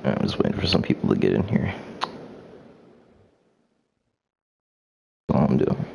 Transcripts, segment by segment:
I'm just waiting for some people to get in here. That's all I'm doing.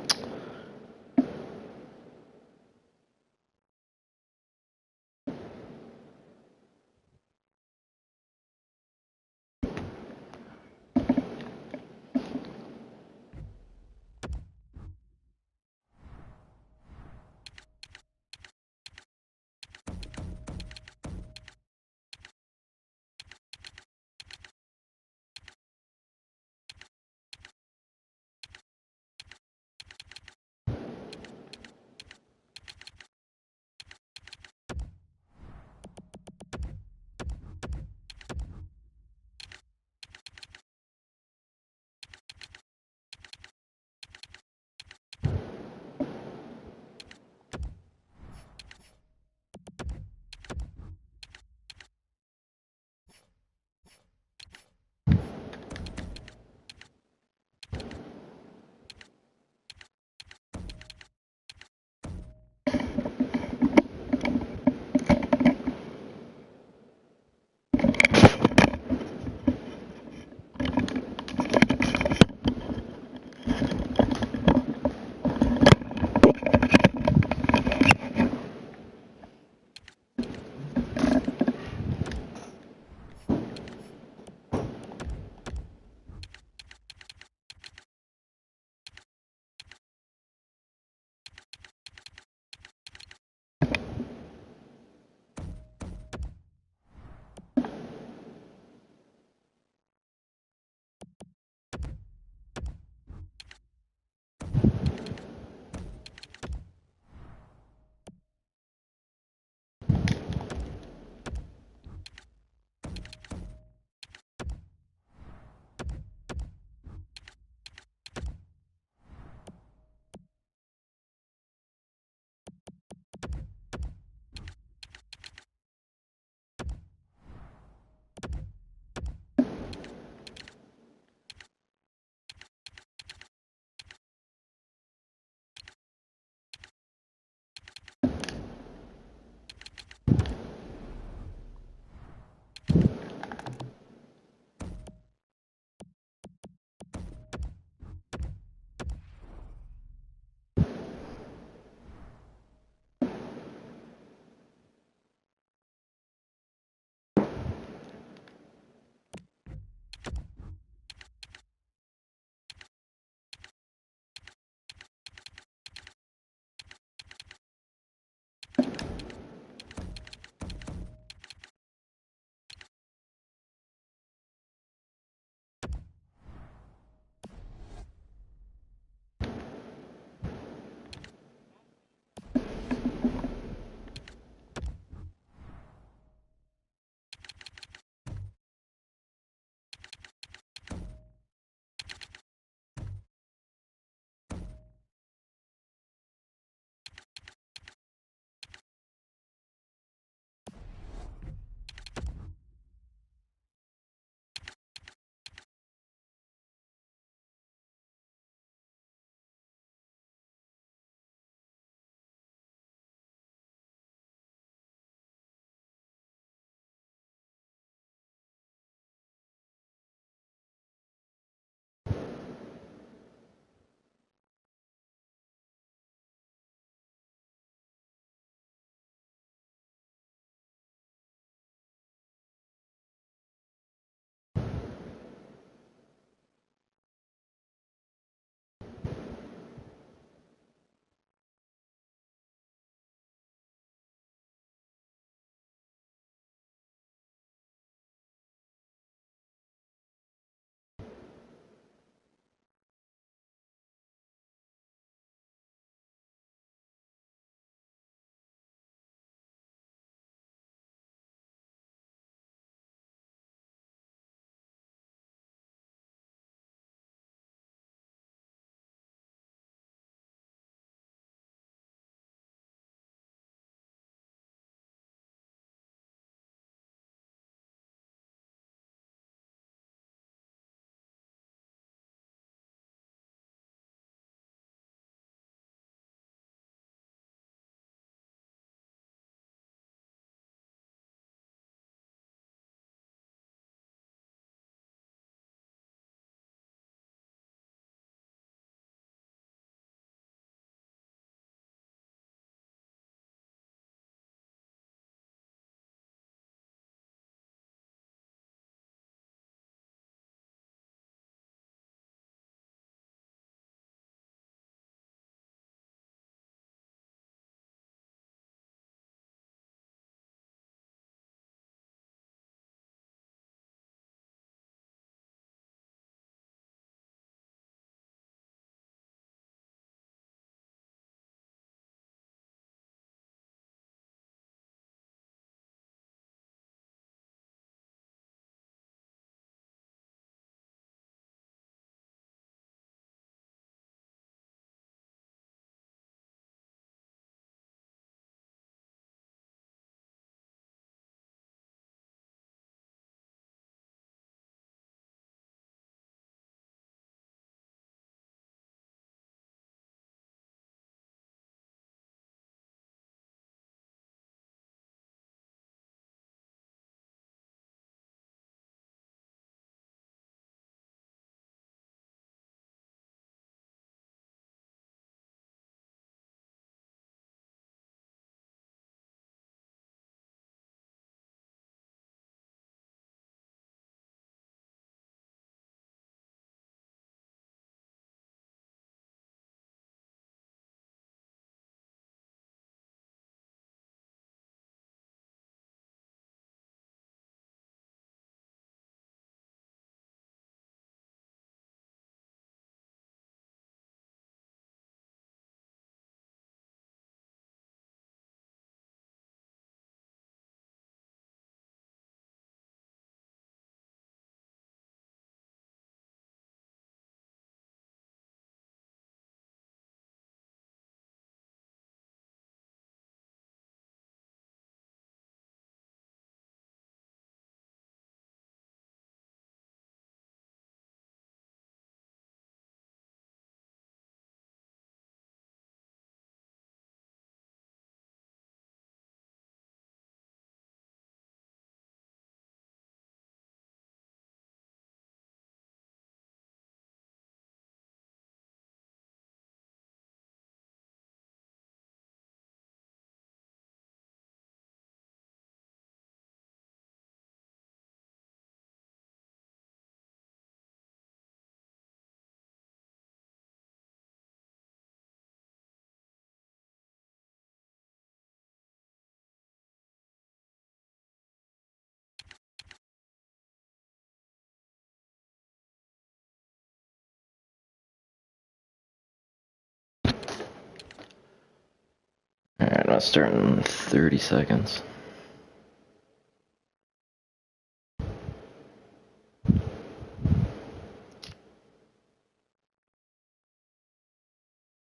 start in 30 seconds.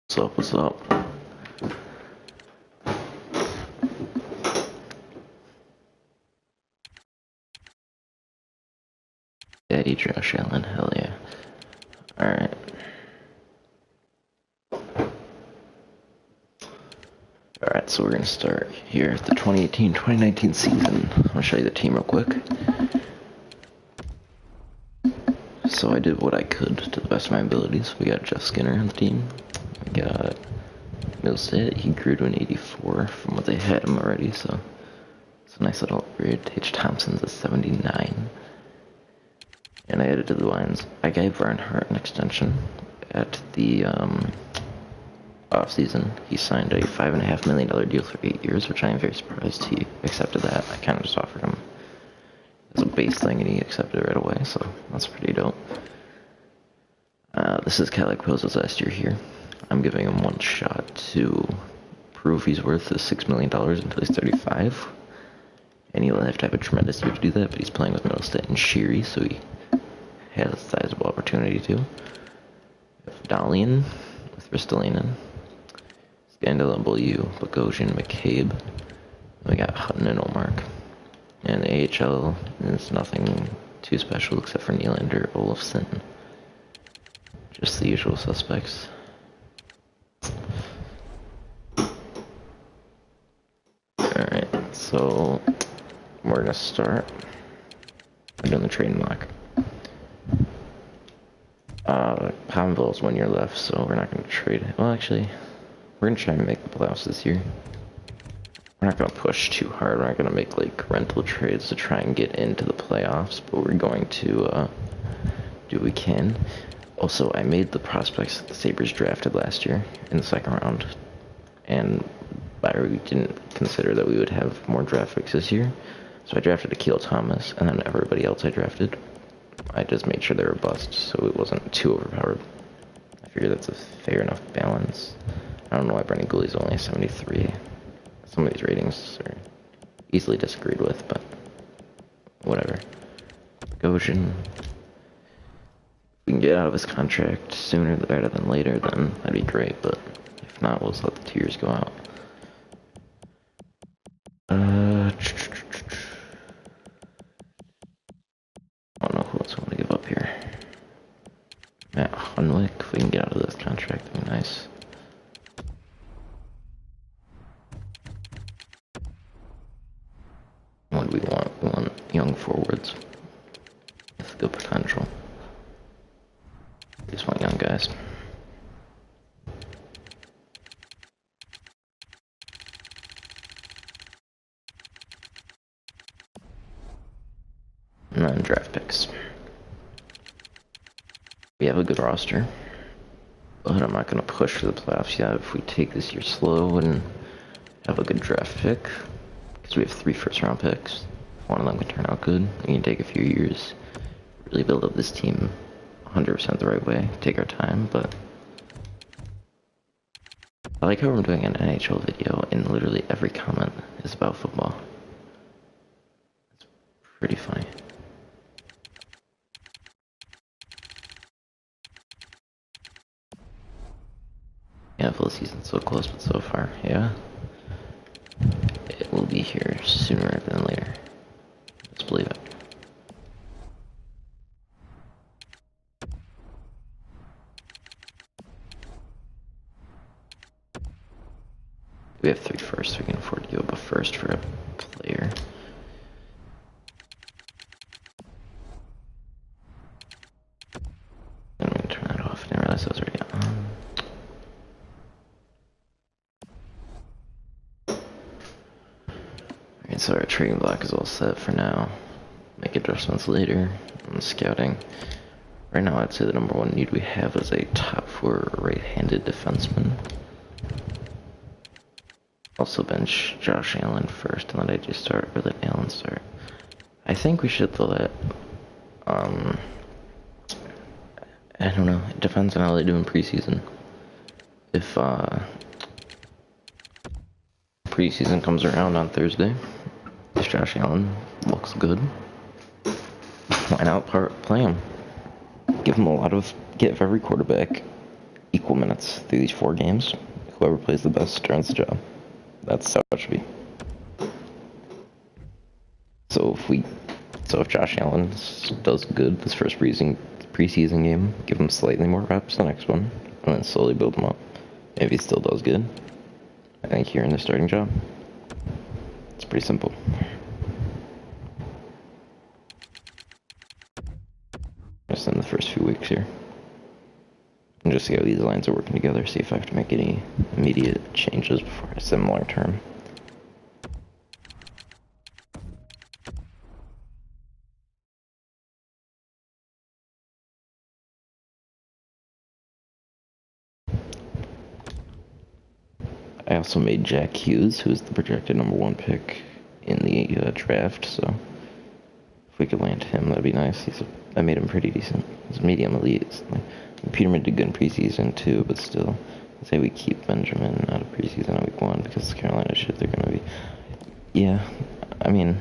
What's up, what's up? Daddy Josh Allen, hell yeah. Alright. Alright, so we're gonna start here at the 2018-2019 season. I'll show you the team real quick. So I did what I could to the best of my abilities. We got Jeff Skinner on the team. We got Milstead, he grew to an 84 from what they had him already, so it's a nice little upgrade. Tage Thompson's a 79. And I added to the lines. I gave Reinhardt an extension at the off-season. He signed a $5.5 million deal for 8 years, which I am very surprised he accepted that. I kind of just offered him as a base thing, and he accepted it right away, so that's pretty dope. This is Cadillac Quill's last year here. I'm giving him one shot to prove he's worth the $6 million until he's 35. And he'll have to have a tremendous year to do that, but he's playing with Middlestead and Sheary, so he has a sizable opportunity to. We have Dalian with Ristolainen, Scandal, W, Bogosian, McCabe. We got Hutton and Olmark. And the AHL is nothing too special except for Nylander, Olofsson. Just the usual suspects. Alright, so we're gonna start. I'm doing the trading block. Palmville's 1 year left, so we're not gonna trade it. Well, actually, we're gonna try and make the playoffs this year. We're not gonna push too hard. We're not gonna make like rental trades to try and get into the playoffs, but we're going to do what we can. Also, I made the prospects that the Sabres drafted last year in the second round, and we didn't consider that we would have more draft picks this year. So I drafted Akil Thomas, and then everybody else I drafted, I just made sure they were bust, so it wasn't too overpowered. I figure that's a fair enough balance. I don't know why Brendan Gooley's only a 73. Some of these ratings are easily disagreed with, but whatever. Goshen. If we can get out of his contract sooner rather than later, then that'd be great, but if not, we'll just let the 2 years go out. I don't know who else I want to give up here. Matt Hunwick, if we can get out of this contract, that'd be nice. What do we want? We want young forwards with good potential. We just want young guys. And then draft picks. We have a good roster, but I'm not going to push for the playoffs yet. If we take this year slow and have a good draft pick, because we have 3 first-round picks, if one of them can turn out good, we can take a few years, really build up this team 100% the right way, take our time, but I like how we're doing an NHL video and literally every comment is about football. It's pretty funny. Yeah, full season's so close, but so far, yeah. It will be here sooner than later. Just believe it. We have 3 firsts, we can afford to give up a first for a player. I'm gonna turn that off, I didn't realize that was already on. Alright, so our trading block is all set for now. Make adjustments later on scouting. Right now, I'd say the number 1 need we have is a top 4 right-handed defenseman. Also bench Josh Allen first, and let AJ start, or let Allen start. I think we should let, I don't know, it depends on how they do in preseason. If, preseason preseason comes around on Thursday, if Josh Allen looks good, why not play him? Give every quarterback equal minutes through these 4 games. Whoever plays the best earns the job. That's how it should be. So if Josh Allen does good this first preseason game, give him slightly more reps the next one, and then slowly build him up. If he still does good, I think you're in the starting job. It's pretty simple. Just in the first few weeks here. And just see how these lines are working together, see if I have to make any immediate changes before I set them long term. I also made Jack Hughes, who's the projected #1 pick in the draft, so if we could land him, that'd be nice. I made him pretty decent. He's medium elite. Peterman did good in preseason too, but still, I'd say we keep Benjamin out of preseason on week 1 because Carolina shit they're gonna be. Yeah, I mean,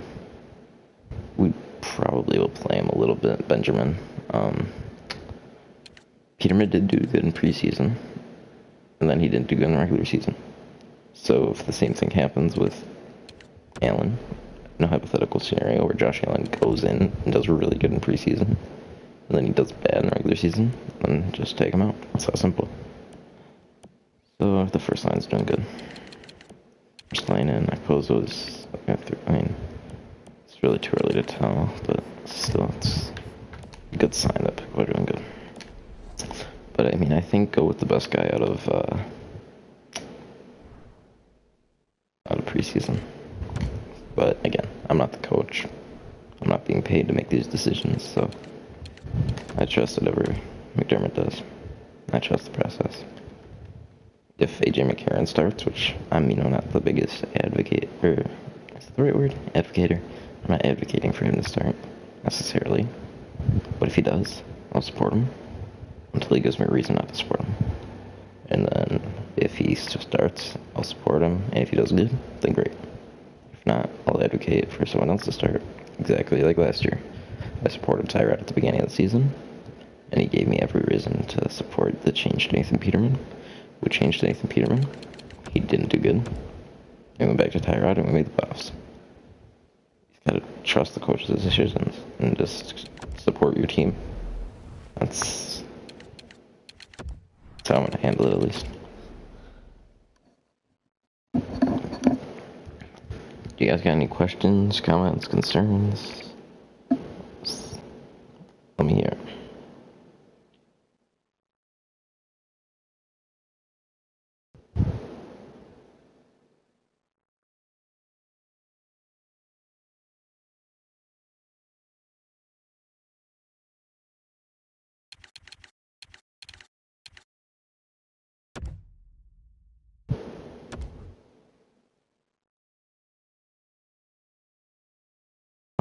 we probably will play him a little bit, Benjamin. Peterman did do good in preseason, and then he didn't do good in the regular season. So if the same thing happens with Allen, in a hypothetical scenario where Josh Allen goes in and does really good in preseason, and then he does bad in regular season, then just take him out. It's that simple. So the first line's doing good. First line in, I suppose was, I mean, it's really too early to tell, but still, it's a good sign that people are doing good. But I mean, I think go with the best guy out of preseason. But again, I'm not the coach. I'm not being paid to make these decisions, so I trust whatever McDermott does. I trust the process. If AJ McCarron starts, which I'm, not the biggest advocate, or is that the right word? Advocator. I'm not advocating for him to start, necessarily. But if he does, I'll support him until he gives me a reason not to support him. And then if he starts, I'll support him, and if he does good, then great. If not, I'll advocate for someone else to start, exactly like last year. I supported Tyrod at the beginning of the season, and he gave me every reason to support the change to Nathan Peterman. We changed to Nathan Peterman. He didn't do good. We went back to Tyrod, and we made the playoffs. You gotta trust the coach's decisions, and just support your team. That's how I'm gonna handle it, at least. Do you guys got any questions, comments, concerns? Let me hear.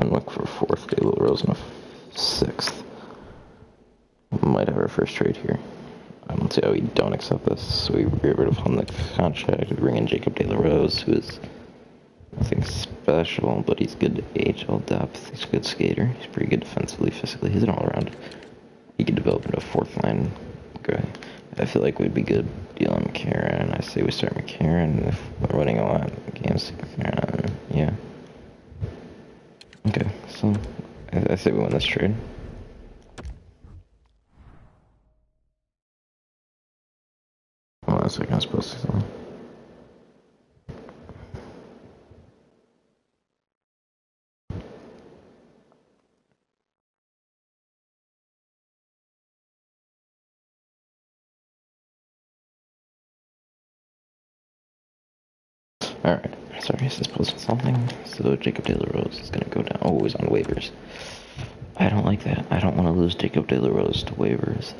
I'm looking for 4th, Dale Rose, and a 6th. Might have our first trade here. I don't see how we don't accept this. So we get rid of him the contract. We bring in Jacob De La Rose, who is nothing special, but he's good AHL depth. He's a good skater. He's pretty good defensively, physically. He's an all-around. He could develop into a 4th line guy. I feel like we'd be good dealing McCarron. I say we start McCarron if we're winning a lot of games. Yeah. Okay, so I say we win this trade. Hold on a second, I'm supposed to tell. Alright, sorry, is this posting something? So Jacob De La Rose is gonna go down. Oh, he's on waivers. I don't like that. I don't want to lose Jacob De La Rose to waivers.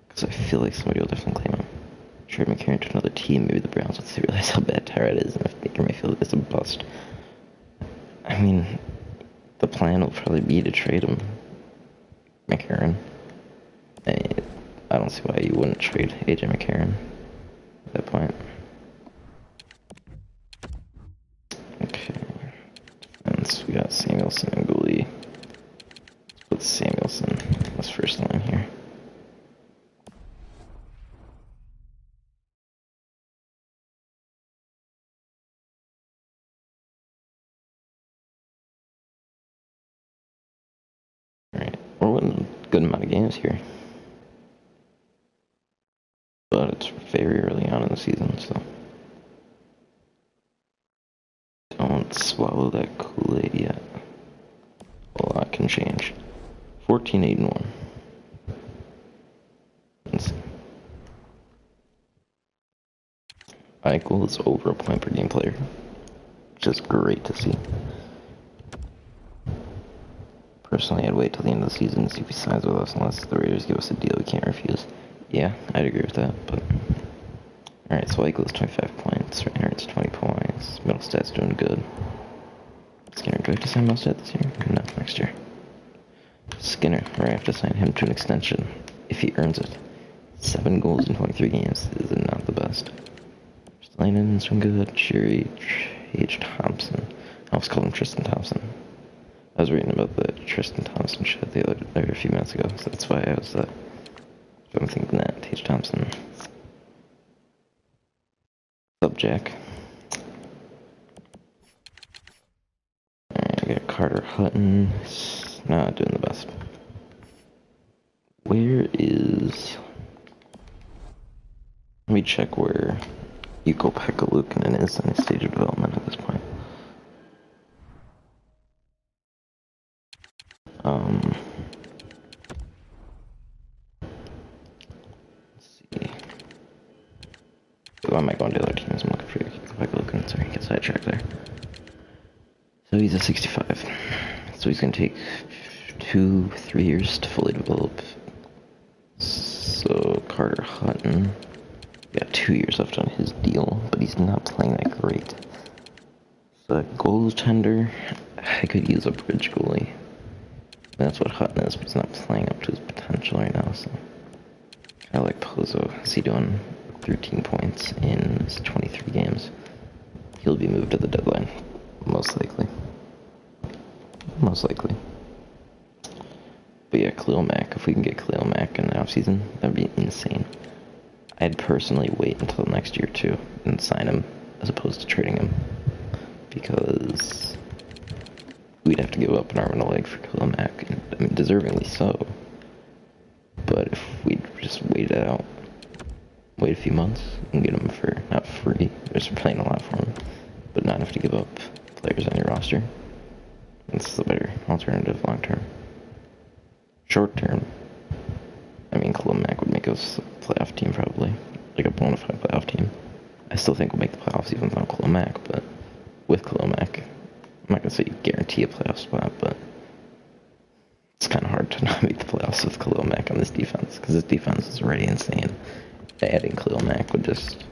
Because I feel like somebody will definitely claim him. Trade McCarron to another team, maybe the Browns will realize how bad Tyrod is, and if Baker Mayfield is a bust. I mean, the plan will probably be to trade him. McCarron. I don't see why you wouldn't trade AJ McCarron at that point. we got Samuelson and goalie. Let's put Samuelson as first line here. Alright, we're winning a good amount of games here. But it's very early on in the season, so don't swallow that Kool-Aid yet. A lot can change. 14-8-1. Let's see. Eichel is over a point per game player, which is great to see. Personally, I'd wait till the end of the season to see if he signs with us unless the Raiders give us a deal we can't refuse. Yeah, I'd agree with that, but... Alright, so Eichel is 25 points, Reinhardt's 20 points, Middlestad's doing good. Skinner, do I have to sign Middlestad this year? No, next year. Skinner, I have to sign him to an extension, if he earns it. 7 goals in 23 games is not the best. Lanon's doing good, Sherry, H. Thompson. I almost called him Tristan Thompson. I was reading about the Tristan Thompson shit the other a few minutes ago, so that's why I was I'm thinking that H. Thompson. What's up, Jack? Alright, I got Carter Hutton. He's not doing the best. Where is... Let me check where Yuko Pekka-Luukkonen is in his stage of development at this point. Let's see. Why am I going to other teams? I'm looking for Yuko Pekka-Luukkonen. Sorry, get sidetracked there. So he's a 65. So he's going to take 2-3 years to fully develop. So Carter Hutton got 2 years left on his deal, but he's not playing that great. So goaltender, I could use a bridge goalie. That's what Hutton is, but he's not playing up to his potential right now, so I like Pozo. Is he doing 13 points in his 23 games? He'll be moved at the deadline, most likely. Most likely. But yeah, Khalil Mack, if we can get Khalil Mack in the offseason, that'd be insane. I'd personally wait until next year too and sign him as opposed to trading him, because we'd have to give up an arm and a leg for Khalil Mack, and I mean, deservingly so. But if we just wait it out, wait a few months and get him for not free, just playing a lot for him, but not have to give up players on your roster, it's the better alternative long term. Short term, I mean, Khalil Mack would make us a playoff team probably, like a bona fide playoff team. I still think we'll make the playoffs even without Khalil Mack, but with Khalil Mack, I'm not gonna say you guarantee a playoff spot, but it's kind of hard to not make the playoffs with Khalil Mack on this defense, because this defense is already insane. Adding Khalil Mack would just,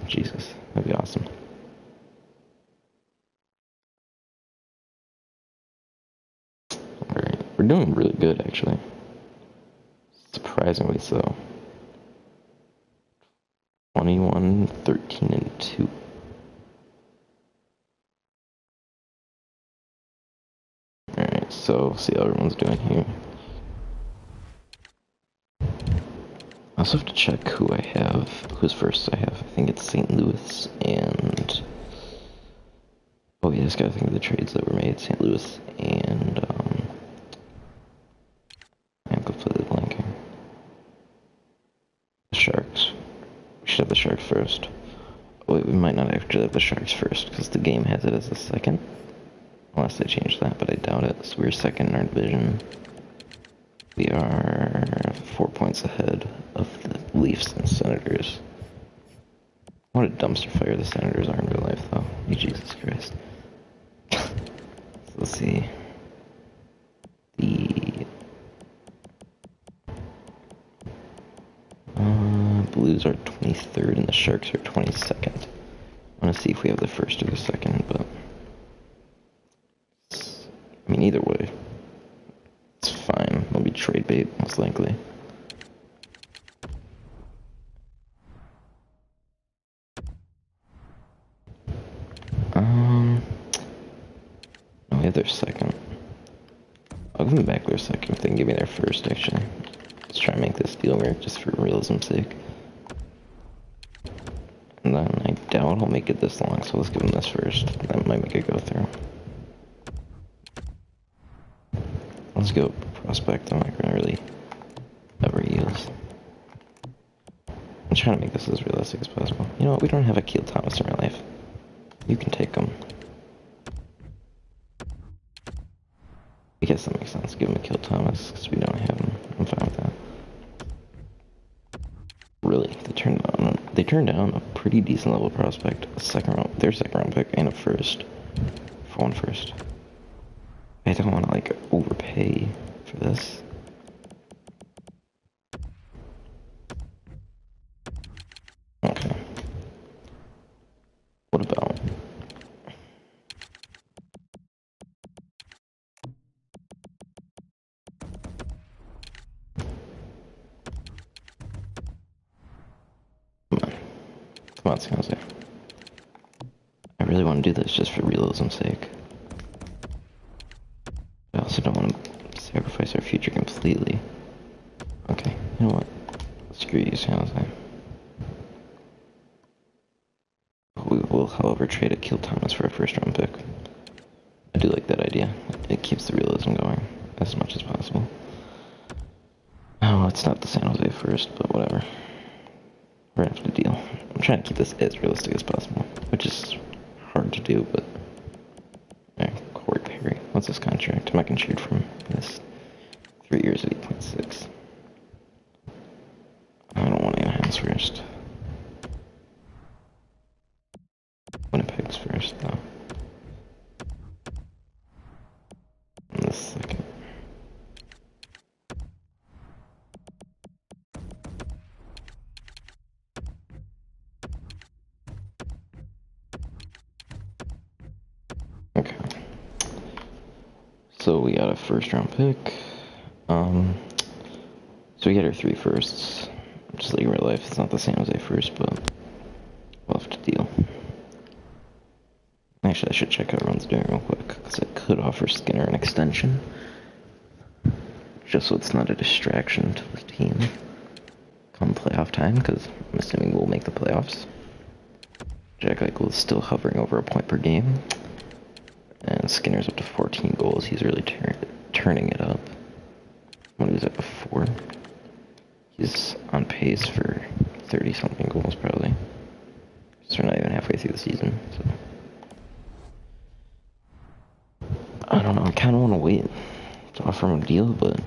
Jesus, that'd be awesome. Alright, we're doing really good actually. Surprisingly so. 21, 13, and 2. Alright, so see how everyone's doing here. I also have to check who I have, who's first I have. I think it's St. Louis and... Oh yeah, I just gotta think of the trades that were made. St. Louis and, I'm completely blanking. The Sharks. We should have the Sharks first. Oh, wait, we might not actually have the Sharks first, because the game has it as a second. Unless they change that, but I doubt it. So we're second in our division. We are 4 points ahead of the Leafs and Senators. What a dumpster fire the Senators are in real life, though. Jesus Christ. So let's see. The Blues are 23rd and the Sharks are 22nd. I want to see if we have the first or the second, but I mean, either way, it's fine. It'll be trade bait, most likely. have their second. I'll give them back their second if they can give me their first, actually. Let's try and make this deal work, just for realism's sake. And then I doubt I'll make it this long, so let's give them this first. That might make it go through. Let's go prospect. I'm not gonna really ever use. I'm trying to make this as realistic as possible. You know what? We don't have a Keel Thomas in our life. You can take him. I guess that makes sense. Give him a Keel Thomas because we don't have him. I'm fine with that. Really, they turned down a pretty decent level prospect, their second round pick, and a first for one first. I don't want to like overpay for this. Okay. What about? Come on, San Jose. I really want to do this just for realism's sake. I also don't want to sacrifice our future completely. Okay, you know what? Screw you, San Jose. We will, however, trade a Keel Thomas for a first round pick. I do like that idea. It keeps the realism going as much as possible. Oh, it's not the San Jose first, but whatever. We're gonna have to deal. I'm trying to keep this as realistic as possible, which is hard to do, but... Yeah, Corey Perry. What's this contract? I'm not gonna trade from this. 3 years at 8.6. I don't want Anaheim's first. Winnipeg's first, though. And this second. Okay. So we got a first round pick. So we get our 3 firsts. Just like in real life, it's not the San Jose first, but we'll have to deal. Actually, I should check how everyone's doing real quick, because I could offer Skinner an extension. Just so it's not a distraction to the team come playoff time, because I'm assuming we'll make the playoffs. Jack Eichel is still hovering over a point per game. And Skinner's up to 14 goals. He's really turning it up. What was it before? He's on pace for 30-something goals, probably. So we're not even halfway through the season, so... I don't know, I kind of want to wait to offer him a deal, but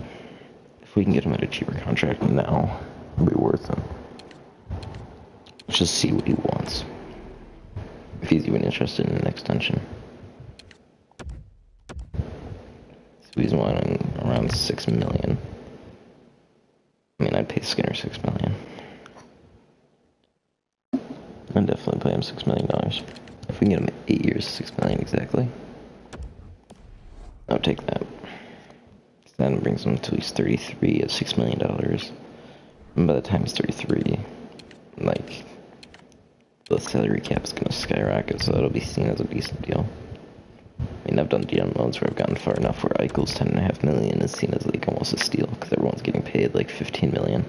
if we can get him at a cheaper contract now, it'll be worth it. Let's just see what he wants. If he's even interested in an extension. So he's wanting around $6 million. I mean, I'd pay Skinner $6 million. I'd definitely pay him $6 million. If we can get him 8 years, $6 million exactly. I'll take that. Then brings him to he's 33 at $6 million. And by the time he's 33, like, the salary cap is gonna skyrocket, so that'll be seen as a decent deal. I mean, I've done GM loans where I've gotten far enough where Eichel's $10.5 million is seen as like almost a steal because everyone's getting paid like $15 million.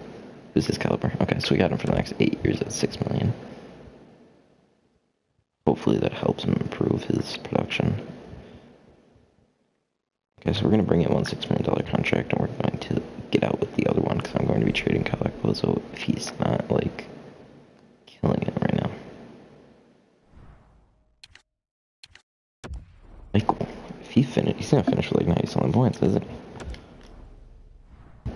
Who's his caliber? Okay, so we got him for the next 8 years at $6 million. Hopefully that helps him improve his production. Okay, so we're going to bring in one $6 million contract, and we're going to get out with the other one, because I'm going to be trading Kyle Ekposo if he's not, like, killing it right now. Like, if he's going to finish with, like, 90-something points, isn't he?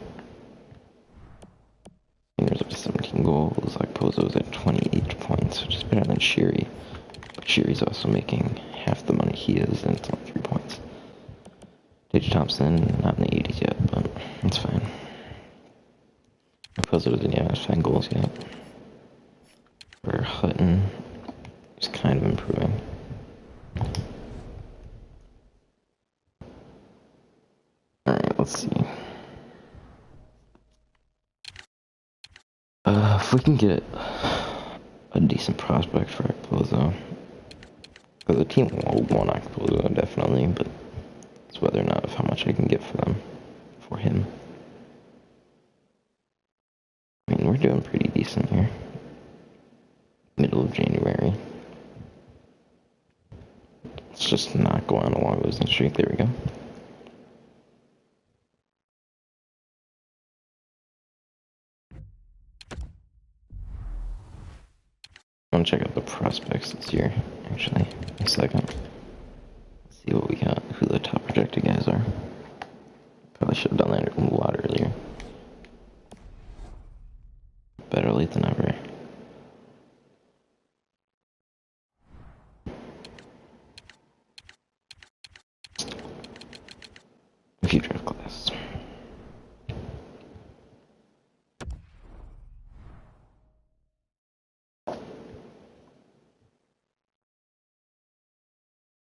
Skinner's up to 17 goals, Ekposo's at 28 points, which is better than Sherry. But Sherry's also making half the money he is, and it's only 3 points. Tage Thompson, not in the 80s yet, but it's fine. Ekposo doesn't even have 10 goals yet. For Hutton, he's kind of improving. Alright, let's see. If we can get a decent prospect for Ekposo, because the team will want Ekposo definitely, but It's whether or not of how much I can get for them, for him. I mean, we're doing pretty decent here. Middle of January. Let's just not go on a long losing streak. There we go. I want to check out the prospects this year, actually, in a second. Let's see what we got, who the top projected guys are. Probably should have done that a lot earlier. Better late than never. Future of class.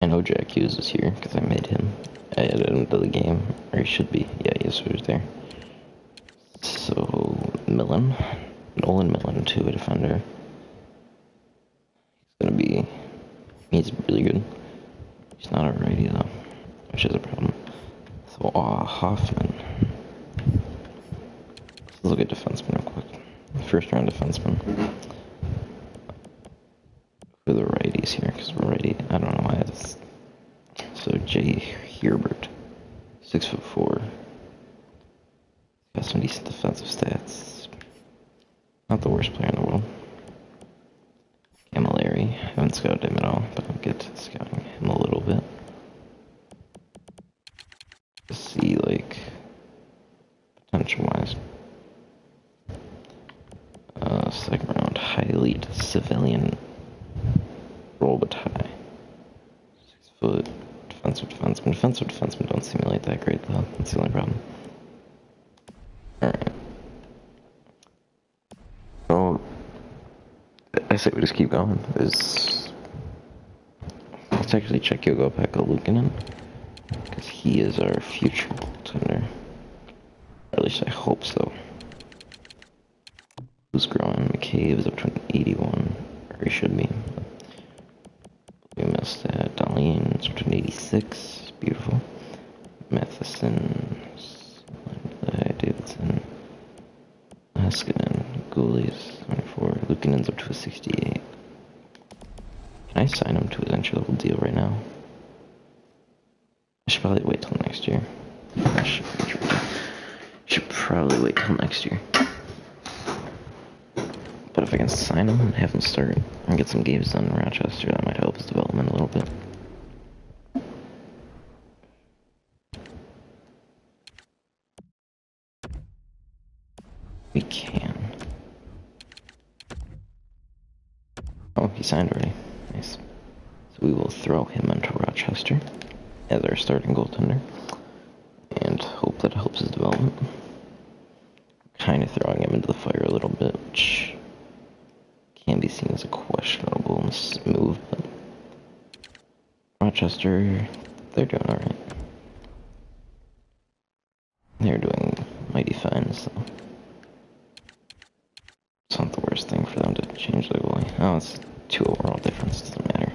I know Jack Hughes is here because I made him. I added him to the game, or he should be. Yeah, yes, he was there. So, Nolan Millen, too, a defender. He's really good. He's not a righty though, which is a problem. So, Hoffman. Let's look at defenseman real quick. First round defenseman. Who are the righties here? Because we're righty. I don't know why it's. So, Jay Herbert, 6'4". Got some decent defensive stats. Not the worst player in the world. Camilleri. Haven't scouted him at all, but I'll get to scouting him a little bit. To see, like, potential-wise. Second round, high elite civilian Robitaille. 6 foot defensive defenseman. Defensive defensemen don't simulate that great, though. That's the only problem. Alright. So, I say we just keep going. Let's actually check Yogo-Pekka Luukkonen, because he is our future goaltender. Or at least I hope so. Who's growing? McCabe is up to an 81, or he should be. We missed that. Darlene's up to an 86. Beautiful. Matheson, Davidson, Haskinen, Goalies, 24. Luukkonen's up to a 68. Can I sign him to his entry-level deal right now? I should probably wait till next year. I should probably wait till next year. But if I can sign him and have him start and get some games done in Rochester, that might help his development a little bit. We can. Oh, he signed already. Nice. So we will throw him into Rochester as our starting goaltender and hope that helps his development. Kind of throwing him into the fire a little bit, which can be seen as a questionable move, but Rochester, they're doing alright. They're doing mighty fine, so it's not the worst thing for them to change their goalie. Oh, it's 2 overall difference, doesn't matter.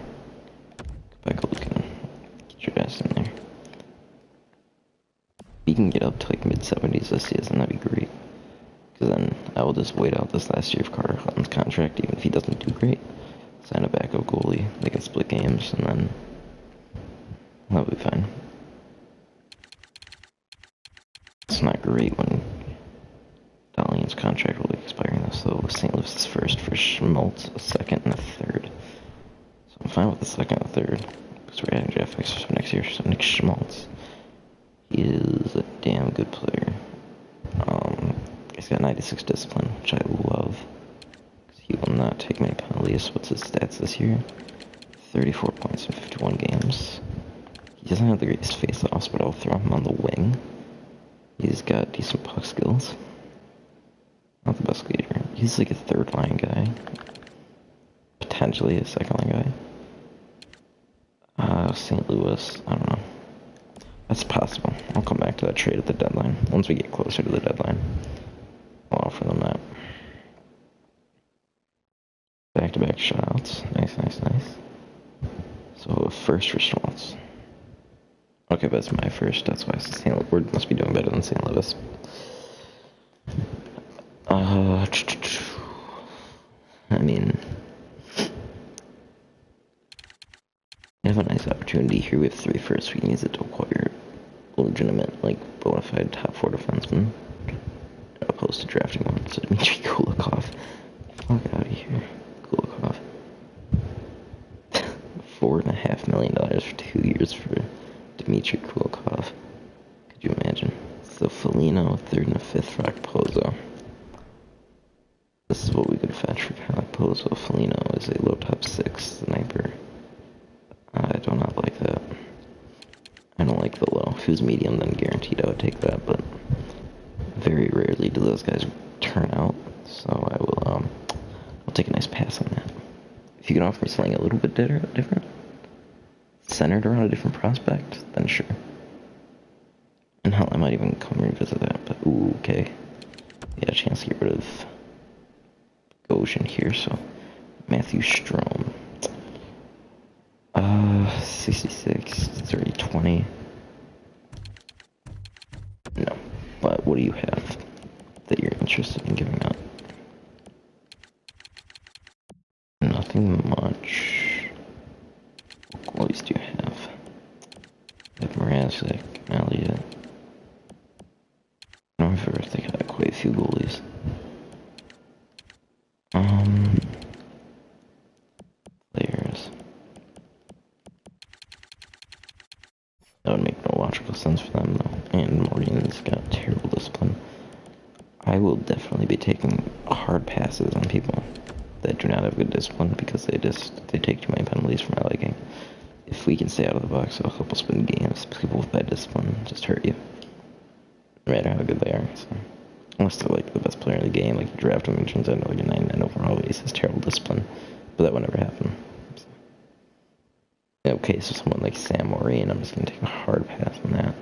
Go back, Luukkonen. Get your ass in there. If you can get up to like mid-70s this season, that'd be great. Because then I will just wait out this last year of Carter Hutton's contract, even if he doesn't do great. Sign a backup goalie, they can split games, and then that'll be fine. It's not great when Darlene's contract will be expiring though, so St. Louis is first for Schmaltz, a second, and a third. So I'm fine with the second and third, because we're adding draft picks for next year, so Nick Schmaltz. He is a damn good player. He's got 96 discipline, which I love. He will not take many penalties. What's his stats this year? 34 points in 51 games. He doesn't have the greatest face-offs, but I'll throw him on the wing. He's got decent puck skills. Not the best leader. He's like a third-line guy. Potentially a second-line guy. St. Louis, I don't know. That's possible. I'll come back to that trade at the deadline. Once we get closer to the deadline, I'll offer them that. Back-to-back shutouts. Nice, nice, nice. So, first for Schmaltz. Okay, but it's my first. That's why St. Louis must be doing better than St. Louis. I mean, we have a nice opportunity here. We have 3 firsts. We can use it to acquire legitimate, like, bona fide top 4 defensemen, opposed to drafting one. So Dmitry Kulikov, fuck out of here, Kulikov. $4.5 million for 2 years for Dmitry Kulikov. Could you imagine? So Foligno, 3rd and a 5th for Okposo. This is what we could fetch for Okposo. Foligno is a low top 6 sniper. I do not like that. I don't like the low. If he was medium, then guaranteed I would take that, but very rarely do those guys turn out, so I will, I'll take a nice pass on that. If you can offer me something a little bit different, centered around a different prospect, then sure. And hell, I might even come revisit that, but ooh, okay. Yeah, a chance to get rid of Goshen here, so Matthew Strome. 66, 30, 20. No, but what do you have that you're interested in giving up? Nothing much. What goalies do you have? You have Mrazek, Elliott. I don't know if they got quite a few goalies. Players. That would make no logical sense for them though. And Maureen's got terrible discipline. I will definitely be taking hard passes on people that do not have good discipline because they take too many penalties for my liking. If we can stay out of the box, a couple spin games, people with bad discipline just hurt you. No matter how good they are. So. Unless they're like the best player in the game, like you draft them and turns out like a 99 overall, he has terrible discipline. But that would never happen. So. Okay, so someone like Sam Maureen, I'm just gonna take a hard pass on that.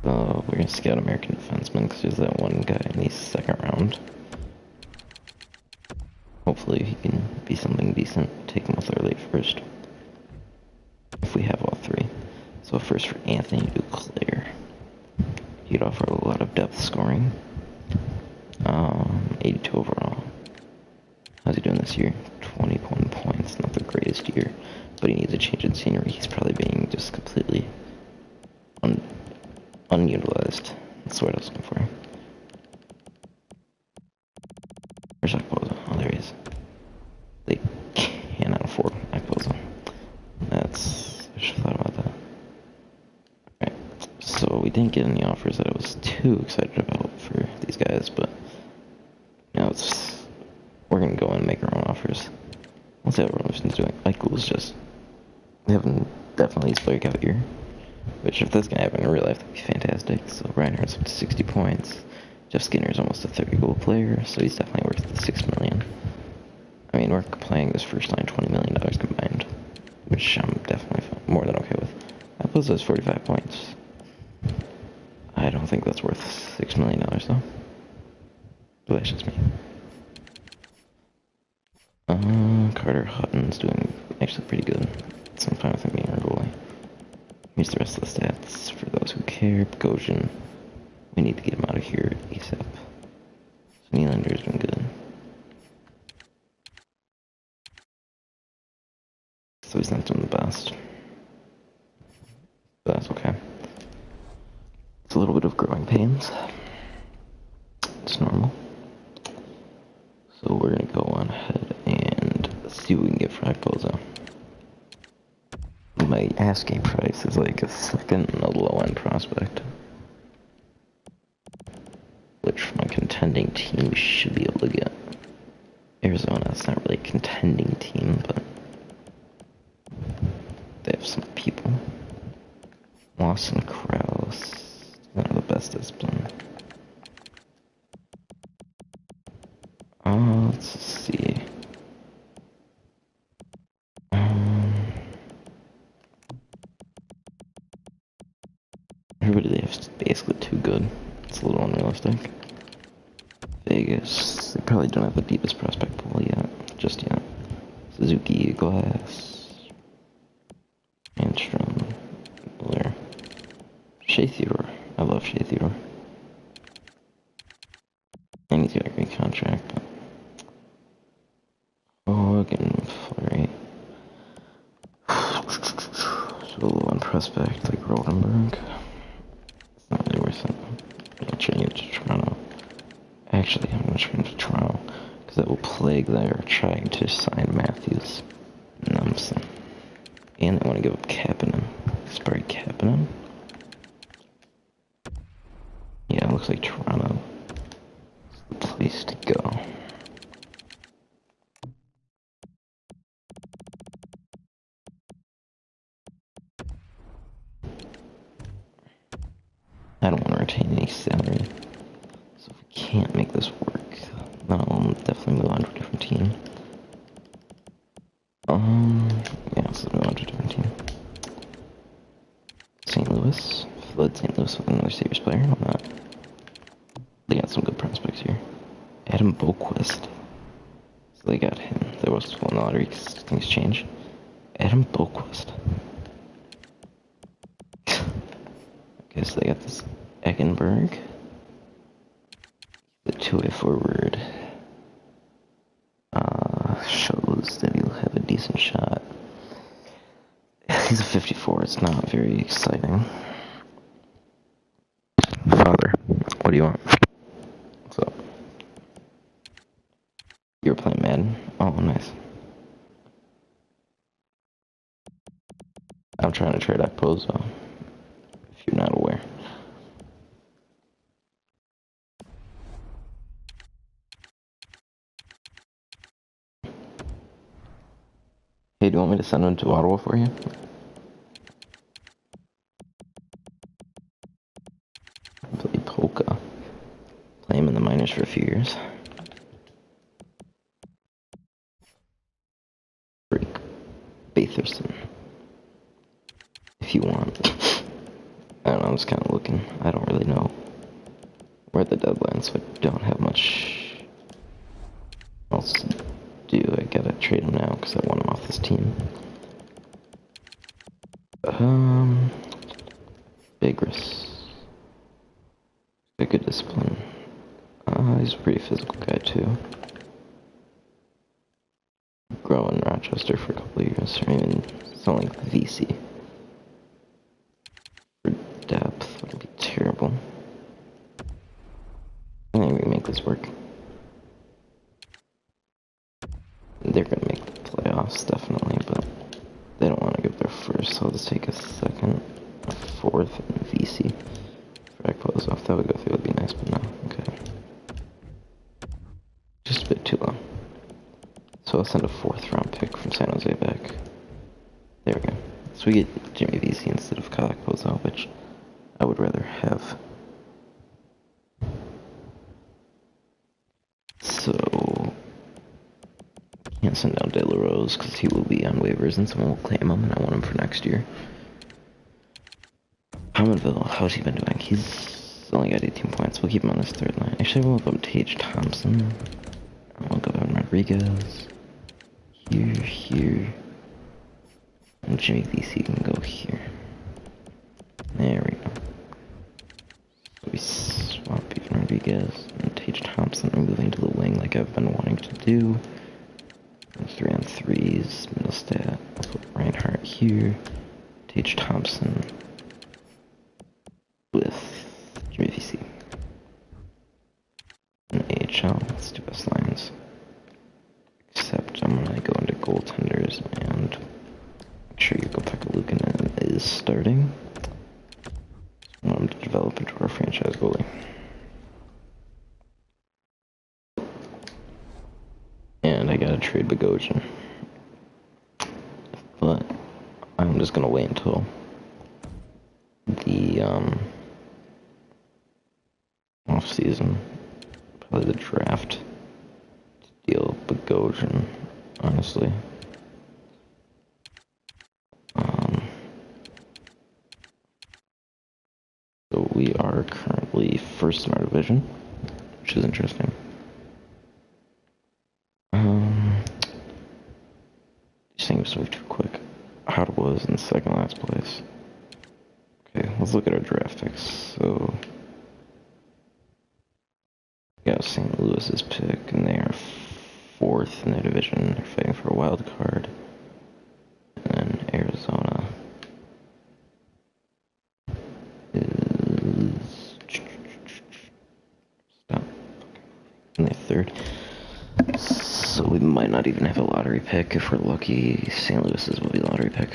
We're gonna scout American defenseman because there's that one guy in the 2nd round. Hopefully he can be something decent. Take him with our late first. If we have all 3. So first for Anthony Duclair. He'd offer a lot of depth scoring. 82 overall. How's he doing this year? 21 points. Not the greatest year, but he needs a change in scenery. He's probably being just completely unutilized. That's what I was looking for. Where's Okposo? Oh, there he is. They cannot afford Okposo. I should have thought about that. Alright, so we didn't get any offers that I was too excited about for these guys, but you know, we're gonna go in and make our own offers. Let's see how Rollinson's doing. Eichel is just definitely his player count here. Which, if that's gonna happen in real life, that'd be fantastic. So Reinhardt's up to 60 points. Jeff Skinner's almost a 30-goal player, so he's definitely worth the $6 million. I mean, we're playing this first line $20 million combined, which I'm definitely more than okay with. Okposo has 45 points. I don't think that's worth $6 million though. But that's just me. Carter Hutton's doing actually pretty good. So I'm fine with him being our goalie. Here's the rest of the stats for those who care. Goshen, we need to get him out of here ASAP. So Nylander's been good. So he's not doing the best. But that's okay. It's a little bit of growing pains. It's normal. So we're gonna go on ahead and see what we can get for Okposo. My asking price is like a 2nd and a low-end prospect. Which from a contending team we should be able to get. Arizona, it's not really a contending team, but they have some people. Lawson Krause, not the best discipline. Let's see. Everybody they have is basically too good. It's a little unrealistic. Vegas, they probably don't have the deepest prospect pool yet, just yet. So Suzuki, Glass, Anstrom, Miller, Shea Theodore. I love Shea Theodore. And he's got a great contract, but... Oh, again, Flurry. So low on prospect, like Rodenberg. It's not really worth it. I'm gonna trade you to Toronto. Actually, I'm gonna trade him to Toronto, because that will plague their trying to sign Matthews. Numbson. And they want to give up Kapanen. Sorry, Kapanen? Yeah, it looks like Toronto is the place to go. I don't want to retain any salary, so if we can't make this work, then I'll definitely move on to a different team. Yeah, let's move on to a different team. St. Louis. Flood St. Louis with another serious player. Why not? They got some good prospects here. Adam Boquist. So they got him. There was one lottery because things change. Adam Boquist. Okay, so they got this Eggenberg. The two-way forward. Shows that he'll have a decent shot. He's a 54. It's not very exciting. Father, what do you want? What's up? You were playing Madden? Oh, nice. I'm trying to trade Akpozo, if you're not aware. Hey, do you want me to send him to Ottawa for you? Play Polka. Play him in the minors for a few years. Break Batherson. If you want. I don't know, I'm just kind of looking. I don't really know. We're at the deadline, so I don't have much else to do. I gotta trade him now because I want him off this team. Vigorous. A good discipline. He's a pretty physical guy too. Grow in Rochester for a couple of years, or even something like VC. For depth, would be terrible. I think we can make this work. They're gonna make the playoffs, definitely, but they don't want to give their first, so I'll just take a second, a fourth, and VC. For Ekpo's off, that would go through, would be nice, but no, okay. Just a bit too low. So I'll send a 4th round pick from San Jose back. There we go. So we get Jimmy VC instead of Kyle Ekpo's, which I would rather have. So, can't send down De La Rose because he will be on waivers and someone will claim him, and I want him for next year. Pominville, how's he been doing? He's only got 18 points. We'll keep him on this 3rd line. Actually, we'll go Tage Thompson. We'll go Evan Rodriguez. Here. And Jimmy VC can go here. There we go. So we swap Evan Rodriguez and Tage Thompson. We're moving to the wing like I've been wanting to do. 3-on-3s, Middlestat. I'll put Reinhardt here. Tage Thompson with Jimmy VC. And AHL, let's do best lines. Except I'm gonna go into goaltenders and make sure Yuko Pekka-Luukkonen is starting. I want him to develop into our franchise goalie. And I gotta trade Bogosian. But I'm just gonna wait until the off season, probably the draft, to deal with Bogosian, honestly. So we are currently 1st in our division, which is interesting. saying was too quick. How it was in second last place. Okay, let's look at our draft picks. So, we got St. Louis's pick, and they are fourth in their division. They're fighting for a wild card. And then Arizona is stop. And they're third. So we might not even have a lottery pick. If we're lucky, St. Louis's will be lottery pick.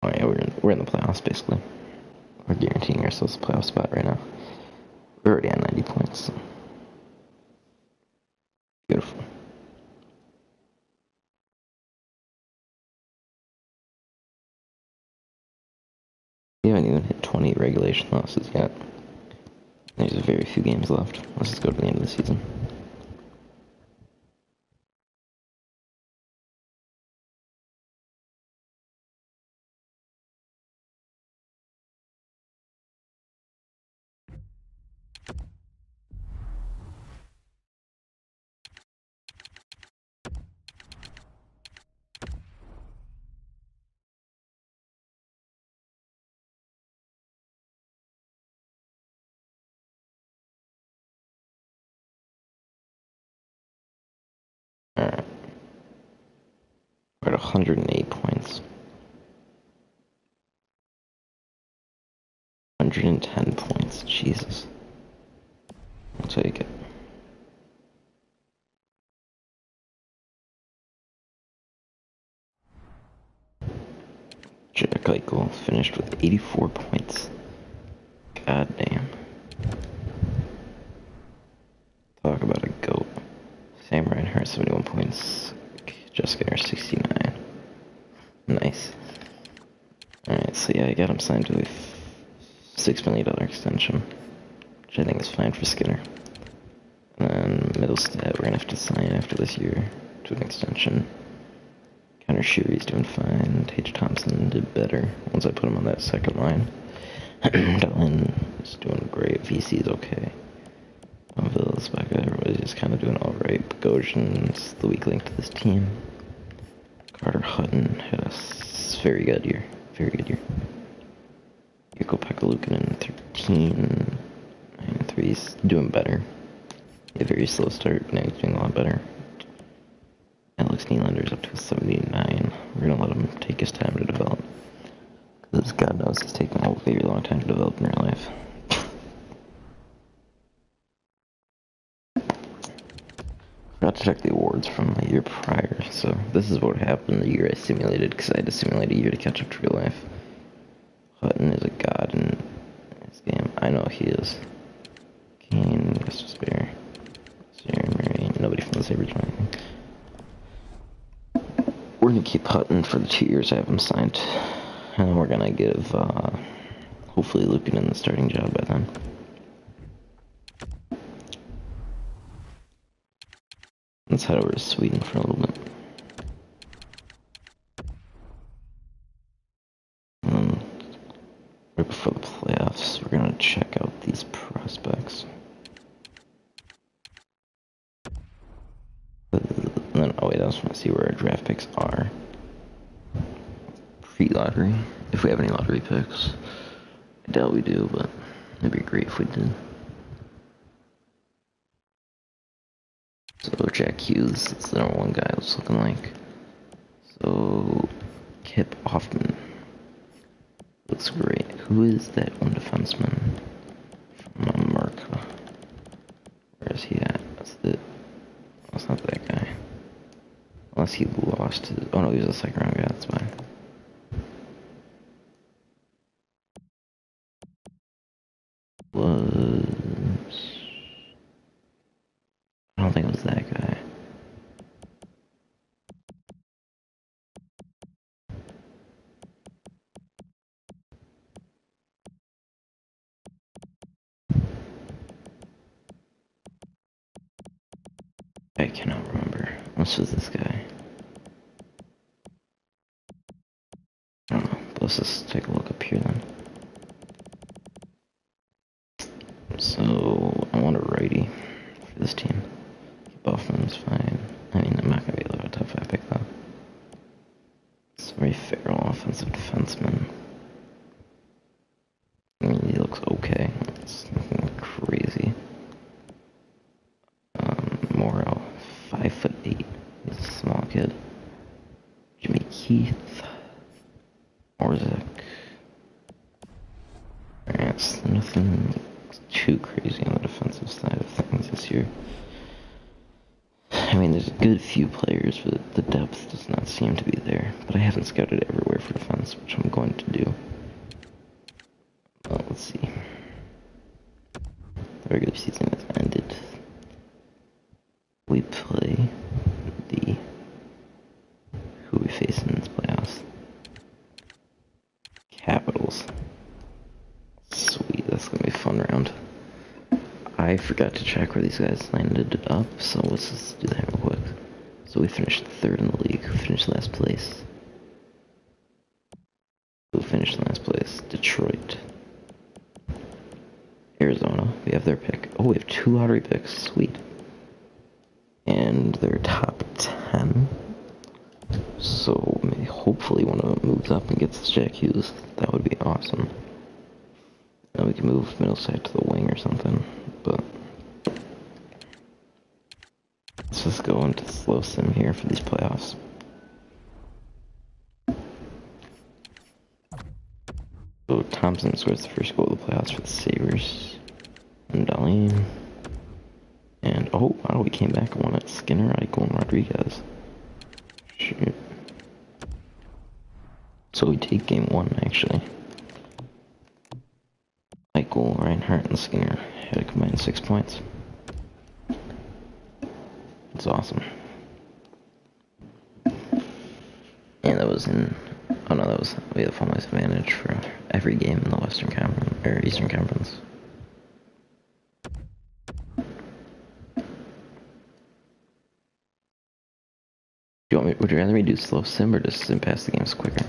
Oh yeah, we're in the playoffs basically. We're guaranteeing ourselves a playoff spot right now. We're already at 90 points. So. Beautiful. We haven't even hit 20 regulation losses yet. There's very few games left. Let's just go to the end of the season. Alright. We're at 108 points. 110 points. Jesus. I'll take it. Jack Eichel finished with 84 points. God damn. Talk about a goat. Sam Reinhart, 71 points. Jessica 69. Nice. Alright, so yeah, I got him signed to a $6 million extension, which I think is fine for Skinner. And then Middlestat, we're gonna have to sign after this year to an extension. Connor Sheary's doing fine. Tage Thompson did better once I put him on that second line. Dylan is doing great. VC is okay. Villa, Spaka, everybody's just kind of doing alright. Bogosian's the weak link to this team. Carter Hutton had a very good year. Very good year. Yuko Pekalukanen, 13. 9-3, he's doing better. A very slow start, but now he's doing a lot better. Alex Nylander's up to a 79. We're gonna let him take his time to develop. Because God knows he's taking a very long time to develop in real life. Forgot to check the awards from the year prior, so this is what happened the year I simulated, because I had to simulate a year to catch up to real life. Hutton is a god in his game. I know he is. Kane, Gustus Bear, Sarah Murray, nobody from the Sabres or anything. We're gonna keep Hutton for the 2 years I have him signed, and then we're gonna give, hopefully Luukkonen the starting job by then. Let's head over to Sweden for a little bit. Right before the playoffs, we're gonna check out these prospects. And then, oh wait, I just want to see where our draft picks are. Pre-lottery, if we have any lottery picks. I doubt we do, but it'd be great if we did. So Jack Hughes, it's the number one guy it's looking like. So Kip Hoffman looks great. Who is that one defenseman from America? Where is he at? That's it. Oh, it's not that guy. Unless he lost his... Oh no, he was a second round guy, that's fine. I don't think it was that guy. I cannot remember. This was this guy. I don't know. But let's just take a look up here then. So, too crazy on the defensive side of things this year. I mean, there's a good few players, but the depth does not seem to be there. But I haven't scouted everywhere for defense, which I'm going to do. Well, let's see. The regular season has ended. We play the... Who we face in this playoffs? Capitals. Sweet, that's gonna be a fun round. I forgot to check where these guys landed up, so let's just do that real quick. So we finished third in the league. Who finished last place? Who finished last place? Detroit. Arizona. We have their pick. Oh, we have 2 lottery picks. Sweet. And they're top 10. So maybe hopefully one of them moves up and gets Jack Hughes. That would be awesome. Now we can move middle side to the wing or something. But let's just go into slow sim here for these playoffs. So Thompson scores the first goal of the playoffs for the Sabres. And Darlene. And oh wow, we came back and won it. Skinner, Eichel, and Rodriguez. Shoot. So we take game 1 actually. Eichel, Reinhardt, and Skinner had a combined 6 points. That's awesome. And that was in... Oh no, we had a home ice advantage for every game in the Western Conference, or Eastern Conference. Would you rather me do slow sim or just sim past the games quicker?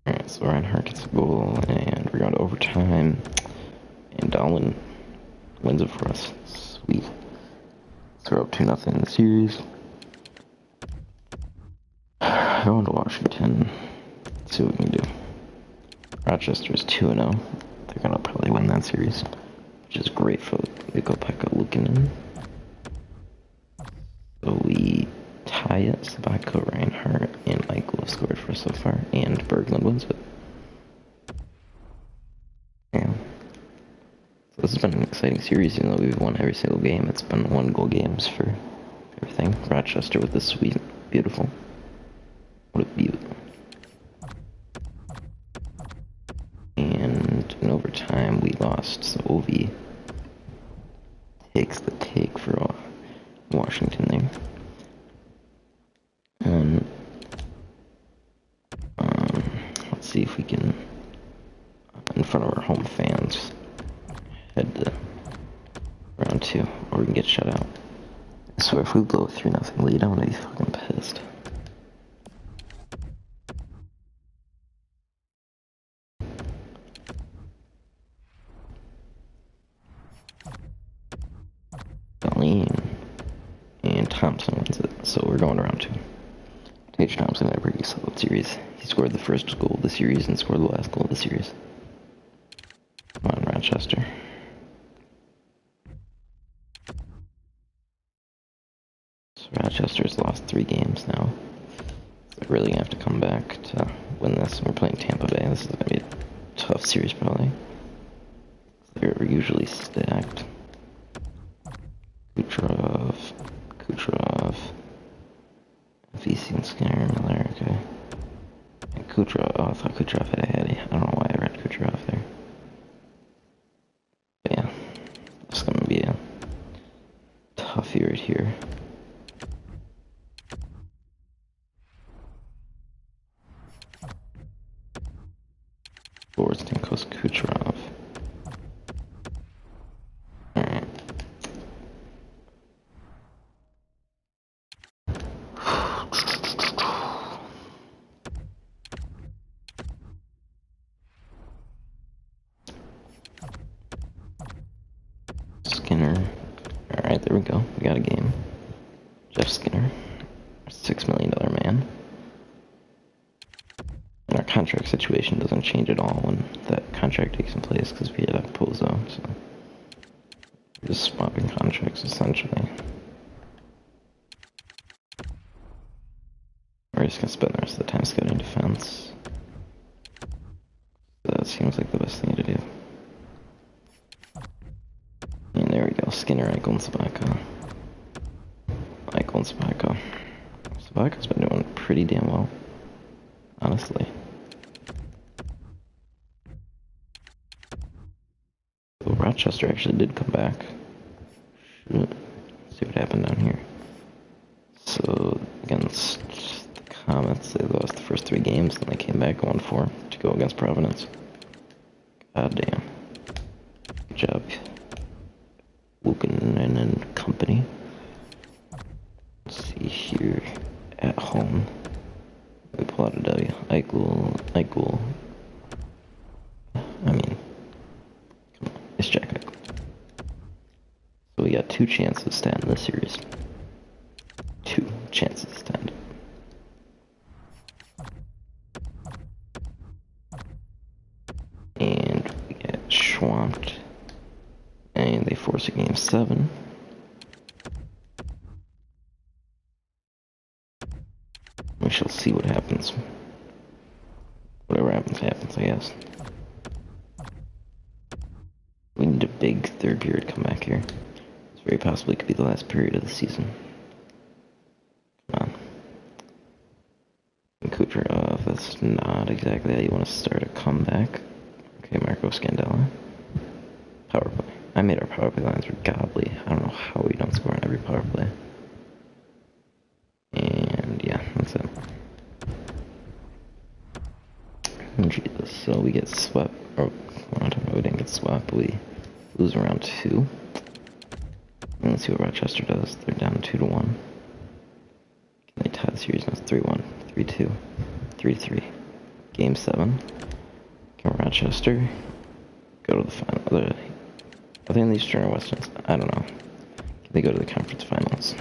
Alright, so Reinhardt gets a goal, and we're going to overtime, and Dahlin wins it for us. Sweet. So we're up 2-0 in the series. Going to Washington. Let's see what we can do. Rochester is 2-0. They're going to probably win that series, which is great for Nikopeka Luukkonen. So we tie it. Sabaka, Reinhardt, and Eichel have scored for us so far, and Berglund wins it. Yeah. So this has been an exciting series, even though we've won every single game. It's been 1-goal games for everything. Rochester with this sweet, beautiful. What a beaut. And in overtime, we lost, so Ovi takes the take for Washington there. And let's see if we can, in front of our home fans, head to round 2, or we can get shut out. I swear, if we blow a 3-0 lead, I'm gonna be fucking pissed. Darlene and Thompson wins it, so we're going to round 2. Tage Thompson had a pretty solid series. He scored the first goal of the series and scored the last goal of the series. Come on, Rochester. So Rochester's lost 3 games now. They're really gonna have to come back to win this. We're playing Tampa Bay. This is gonna be a tough series, probably. They're usually stacked. Kucherov, VC and Skinner, Miller, okay. And Kucherov, oh, I thought Kucherov had a heady. I don't know why I read Kucherov there. But yeah, it's gonna be a toughie right here. Stamkos, Kucherov. Alright. Skinner. Alright, there we go. We got a game. Jeff Skinner. $6 million man. contract situation doesn't change at all when that contract takes in place because we had a Pozo, so we're just swapping contracts essentially. We're just gonna spend the rest of the time scouting defense. That seems like the best thing to do. And there we go, Skinner, Eichel, and Sabaka. Eichel and Sabaka. Sabaka's been doing pretty damn well, honestly. Well, Rochester actually did come back. Let's see what happened down here. So, against the Comets, they lost the first 3 games, then they came back 1-4 to go against Providence. God damn. Good job, Wukin and company. Let's see here. At home. We pull out a W. Eichel. I mean, come on, it's Jack Eichel. So we got 2 chances to end this series. 2 chances to end it. And we get swamped. And they force a game 7. We shall see what happens. Whatever happens, happens, I guess. We need a big 3rd period comeback here. This very possibly could be the last period of the season. Come on. And Kucherov, that's not exactly how you want to start a comeback. Okay, Marco Scandella. Power play. I made our power play lines were godly. I don't know how we don't score on every power play. And yeah, that's it. Jesus, so we get swept. Or, we didn't get swept, but we lose round 2. And let's see what Rochester does. They're down 2-1. Can they tie the series? No, 3-1, 3-2, 3-3. Game 7. Can Rochester go to the final? Are they in the Eastern or Western? I don't know. Can they go to the conference finals?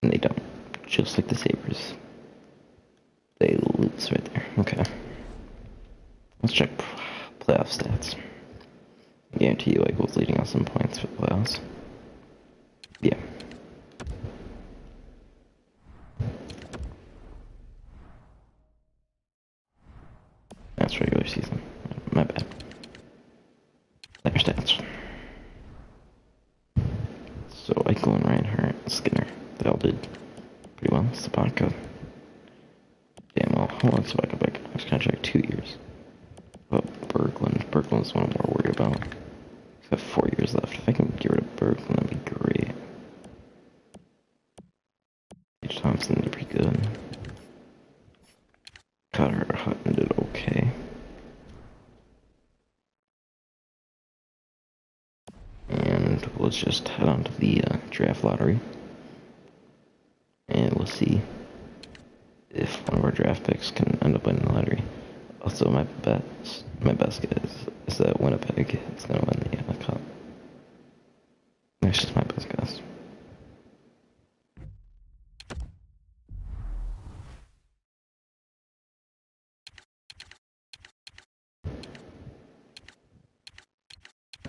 And they don't. Just like the Sabres. They lose right there. Okay. Let's check playoff stats. I guarantee you Eichel's leading us in points for the playoffs. Yeah. That's regular season. My bad. Their stats. So Eichel and Reinhardt and Skinner, they all did pretty well. Sabaka. Damn well. How long is Sabaka back? His contract 2 years. But Berglund. Berglund's one I'm more worried about. I have 4 years left. If I can get rid of Berglund, that'd be great. H. Thompson did pretty good. Carter Hutton did okay. And let's just head on to the draft lottery. And we'll see if one of our draft picks can end up winning the lottery. Also, my best guess is that Winnipeg is going to win the cup. That's just my best guess.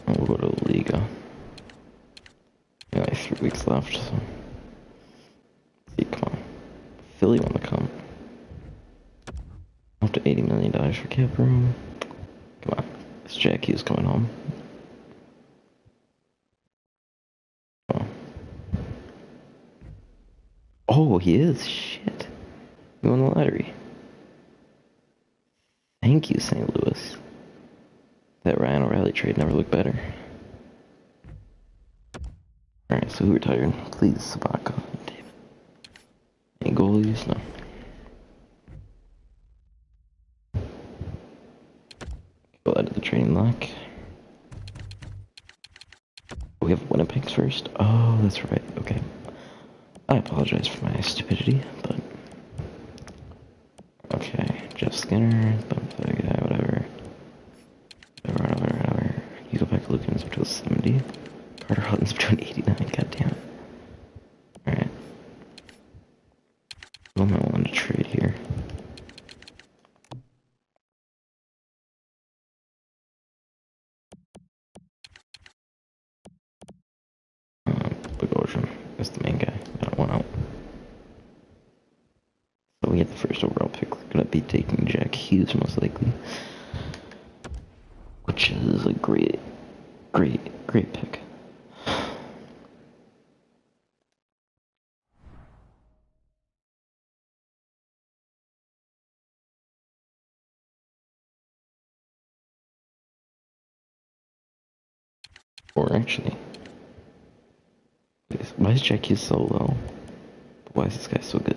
And we'll go to the Liga. Only 3 weeks left, so. See, come on. Philly won the cup. Up to $80 million for cap room. Come on. It's Jack Hughes coming home. Oh, he is? Shit. He won the lottery. Thank you, St. Louis. That Ryan O'Reilly trade never looked better. Alright, so who retired? Please, Sabaka. David. Any goalies? No. Go out of the training lock. We have Winnipeg's first? Oh, that's right. Okay. I apologize for my stupidity, but... Okay, Jeff Skinner, whatever. Whatever. You go back to Lucan's between 70. Carter Hutton's between 89, god damn it. Alright. Who am I willing to trade here? first overall pick, we're gonna be taking Jack Hughes most likely, which is a great pick. Or actually, why is Jack Hughes so low? Why is this guy so good?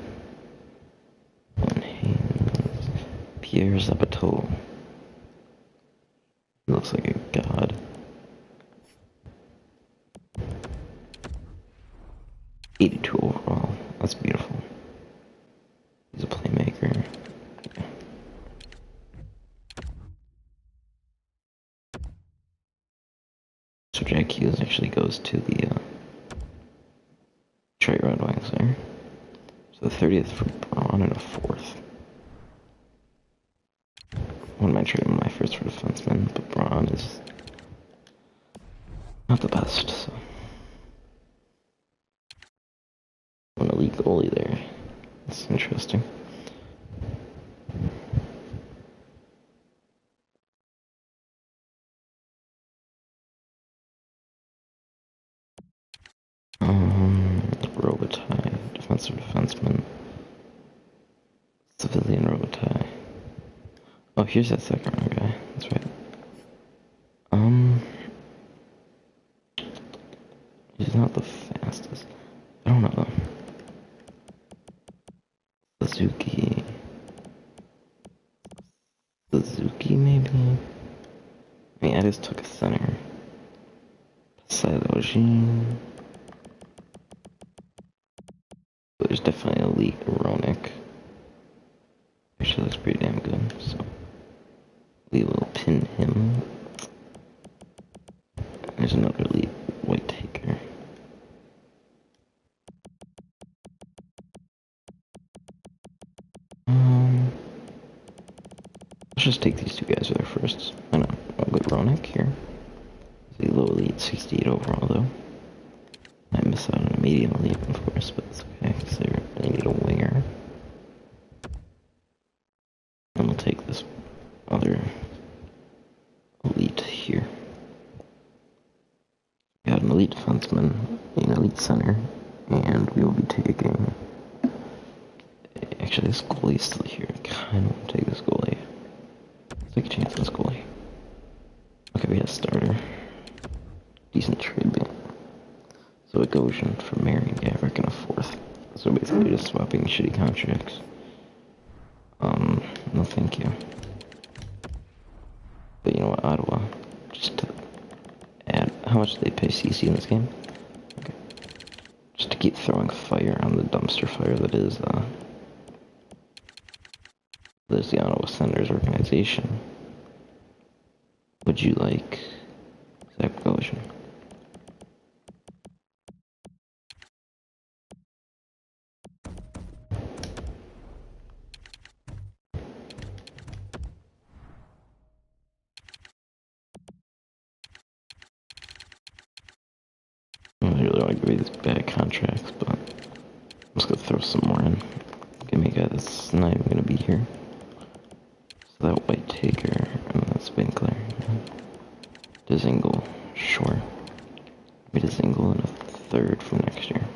Pierre Zapato. He looks like a god. 82 overall. That's beautiful. He's a playmaker. Yeah. So Jack Hughes actually goes to the Detroit Red Wings there. So the 30th for Braun and a 4th. Wouldn't mind trading my first for defenseman, but Braun is not the best, so. An elite goalie there. That's interesting. Robitaille, defenseman. Civilian Robitaille. Oh, here's that second round guy. That's right. He's not the fastest. I don't know. Suzuki maybe? I mean, I just took a center. Psylogine. There's definitely elite Ronick. Actually looks pretty damn good, so we will pin him. There's another elite white taker. Let's just take these two guys there first. I know, I'll go Ronick here. He's a low elite, 68 overall though. I miss out on a medium elite, of course, but it's okay, because they really need a winger. And we'll take this other elite here. We got an elite defenseman, an elite center, and we will be taking... Actually, this goalie is still here. I kind of want to take this goalie. Let's take a chance on this goalie. Okay, we got a starter. Decent trade bait. So a Goshen for Marion Gavrek and a 4th. So basically just swapping shitty contracts. No thank you. But you know what, Ottawa, just to add, how much did they pay CC in this game? Okay. Just to keep throwing fire on the dumpster fire that is the Ottawa Senators organization. Would you like Zach Goshen? I really want to give you these bad contracts, but I'm just gonna throw some more in. Give me a guy that's not even gonna be here. So that white taker and that Spinkler. Dezingle, sure. Maybe Dezingle and a 3rd for next year.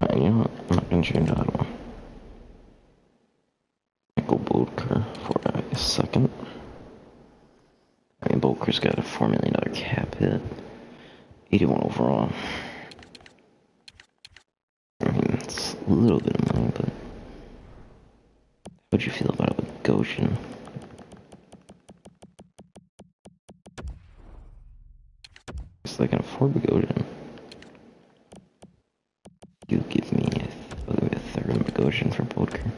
Alright, you know what? I'm not gonna change Ottawa. Michael Bodker for a 2nd. I mean, Bodker's got a $4 million cap hit. 81 overall. I mean, it's a little bit of money, but... How'd you feel about it with Goshen? It's like an afford Goshen. You give me a 3rd Goshen for Bolker.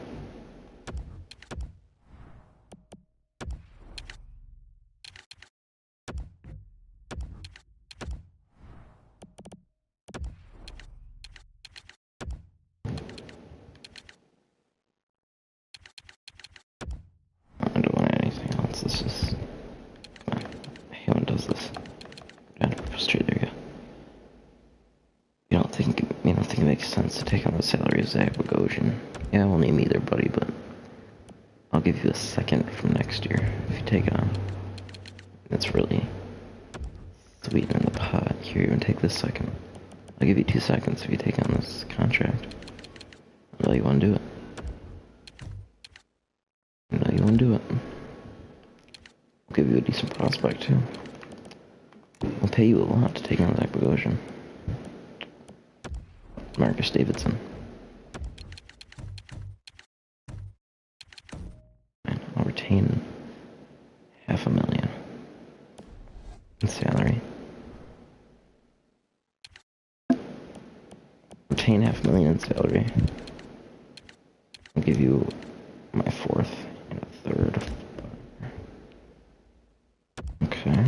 I don't want anything else. This is... Come on. I hate when it does this. Yeah, straight there you go. You don't think it makes sense to take on the salary of Zach Bogosian? Yeah, I won't name either, buddy, but I'll give you a second from next year if you take it on. It's really sweetening the pot. Here, even take this second. I'll give you 2 seconds if you take on this contract. I know you want to do it. I know you want to do it. I'll give you a decent prospect, too. I'll pay you a lot to take on Zach Bogosian. Marcus Davidson. And I'll retain $500,000 in salary. Retain $500,000 in salary. I'll give you my 4th and a 3rd. Okay.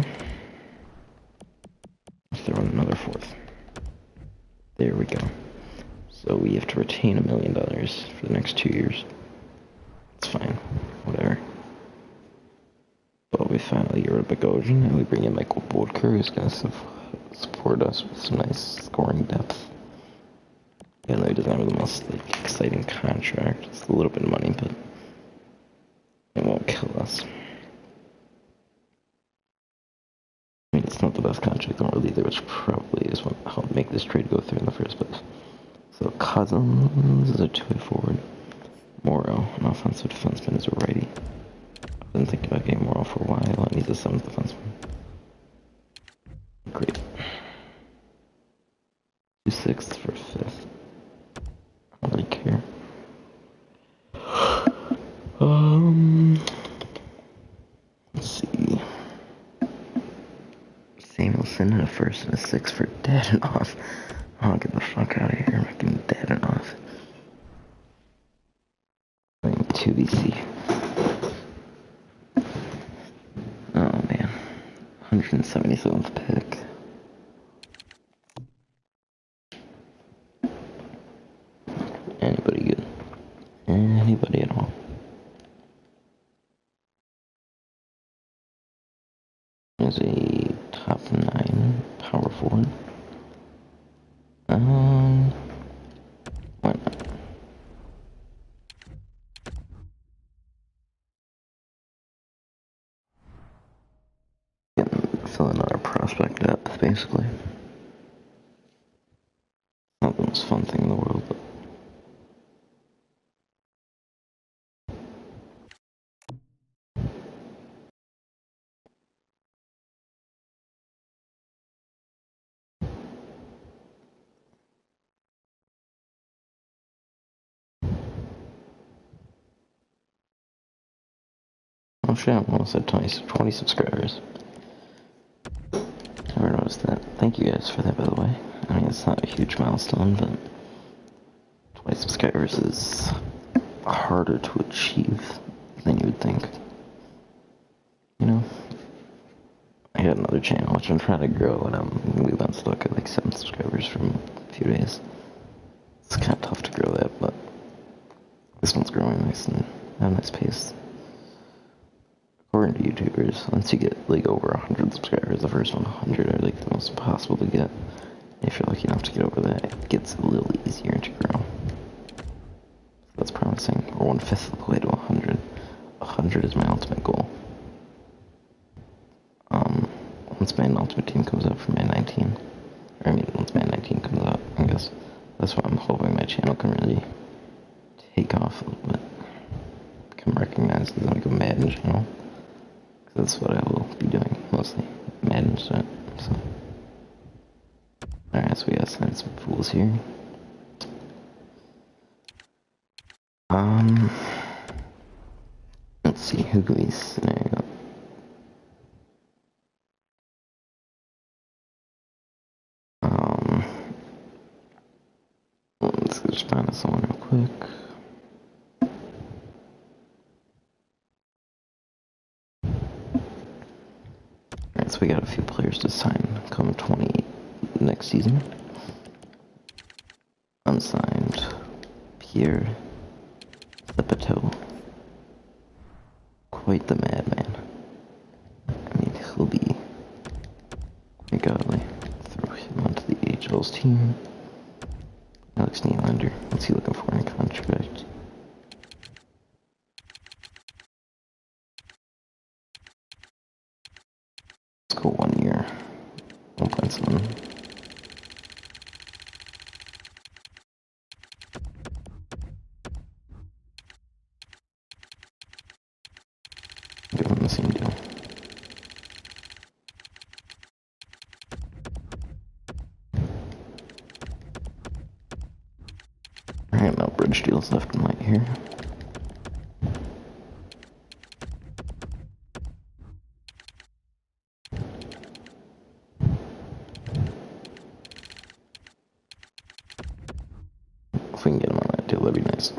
Throw in another 4th. There we go. So we have to retain $1 million for the next 2 years. It's fine. Whatever. But we finally get rid of Bogosian and we bring in Michael Bodker, who's going to support us with some nice scoring depth. Even though he doesn't have the most exciting contract. It's a little bit of money, but it won't kill us. I mean, it's not the best contract in the world either, which probably is what helped make this trade go through in the first place. So Cousins is a 2-way forward. Morrow, an offensive defenseman, is a righty. I've been thinking about getting Morrow for a while, and he's a 7th defenseman. Great. 2 6ths for 5th. I don't really care. Let's see. Samuelson in a 1st and a 6th for Dadanoff. I'll get the fuck out of here. I'm making Dadanoff. Playing 2BC. Oh man. 177th pick. Anybody good? Anybody at all? There's a top 9 power forward. Why not? Fill in our prospect depth, basically. Not the most fun thing in the world, but oh shit, I almost had 20 subscribers. Never noticed that. Thank you guys for that, by the way. I mean, it's not a huge milestone, but 20 subscribers is harder to achieve than you would think. You know? I got another channel which I'm trying to grow, and we've been stuck at like 7 subscribers for a few days. It's kind of tough to grow that, but this one's growing nice and at a nice pace. According to YouTubers, once you get like over 100 subscribers, the first 100 are like the most impossible to get. If you're lucky enough to get over that, it gets a little easier to grow. So that's promising. We're 1/5 of the way to 100. 100 is my ultimate goal. Once my ultimate team comes out for my 19, or I mean, once my 19 comes out, I guess that's what I'm hoping my channel can really take off a little bit. Become recognized as like a Madden channel. That's what I will be doing, mostly. Madden shit, so. Alright, so we gotta sign some fools here. Let's see, who can we snag up? Let's just find someone real quick. So we got a few players to sign come 20 next season. Unsigned Pierre Lepeteau. Quite the madman. I mean, he'll be quite godly. Throw him onto the AHL's team. Alex Nylander. What's he looking for in a contract? Let's go 1 year. 1.7. Give him the same deal. Alright, no bridge deals left and right here. If we can get him on that deal, that'd be nice.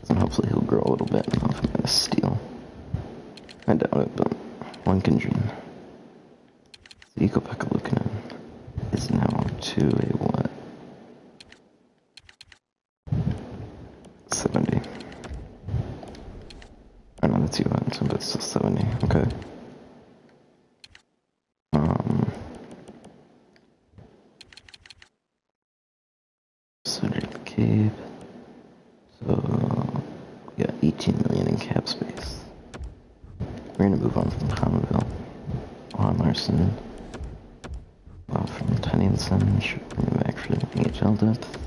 And hopefully he'll grow a little bit and I'll have him a steal. I doubt it, but one can dream. The Ecopeka looking at is now to a what? 70. I know that's you, so that's still 70. Okay. Cedric Cape. So, we got 18 million in cap space. We're gonna move on from Poundville. On Larson. From Tennyson. Should bring him back for the AHL depth.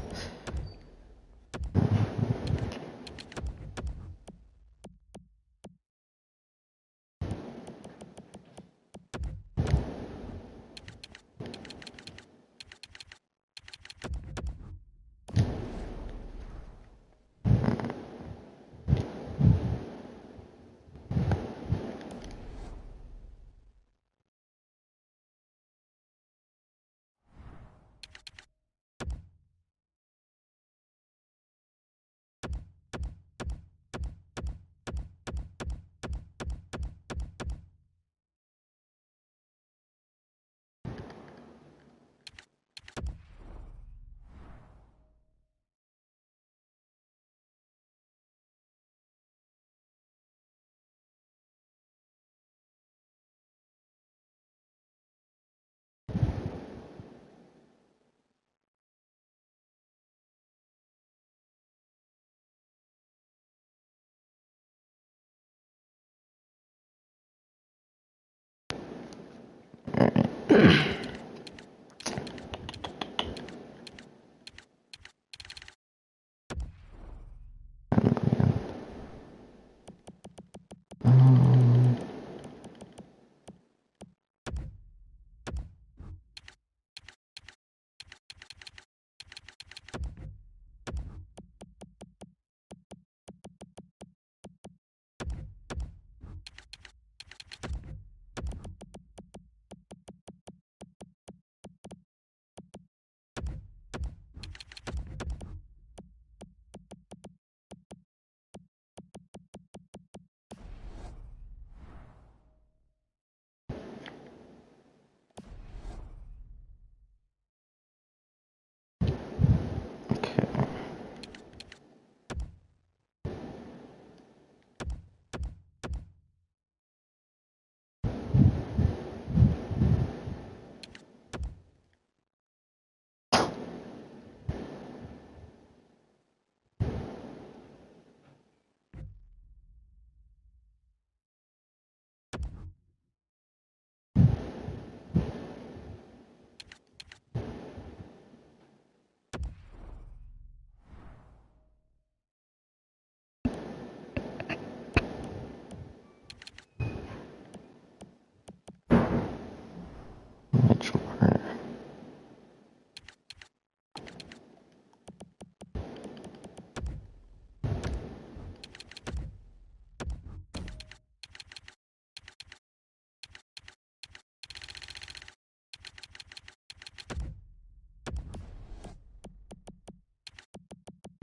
Mitchell Marner.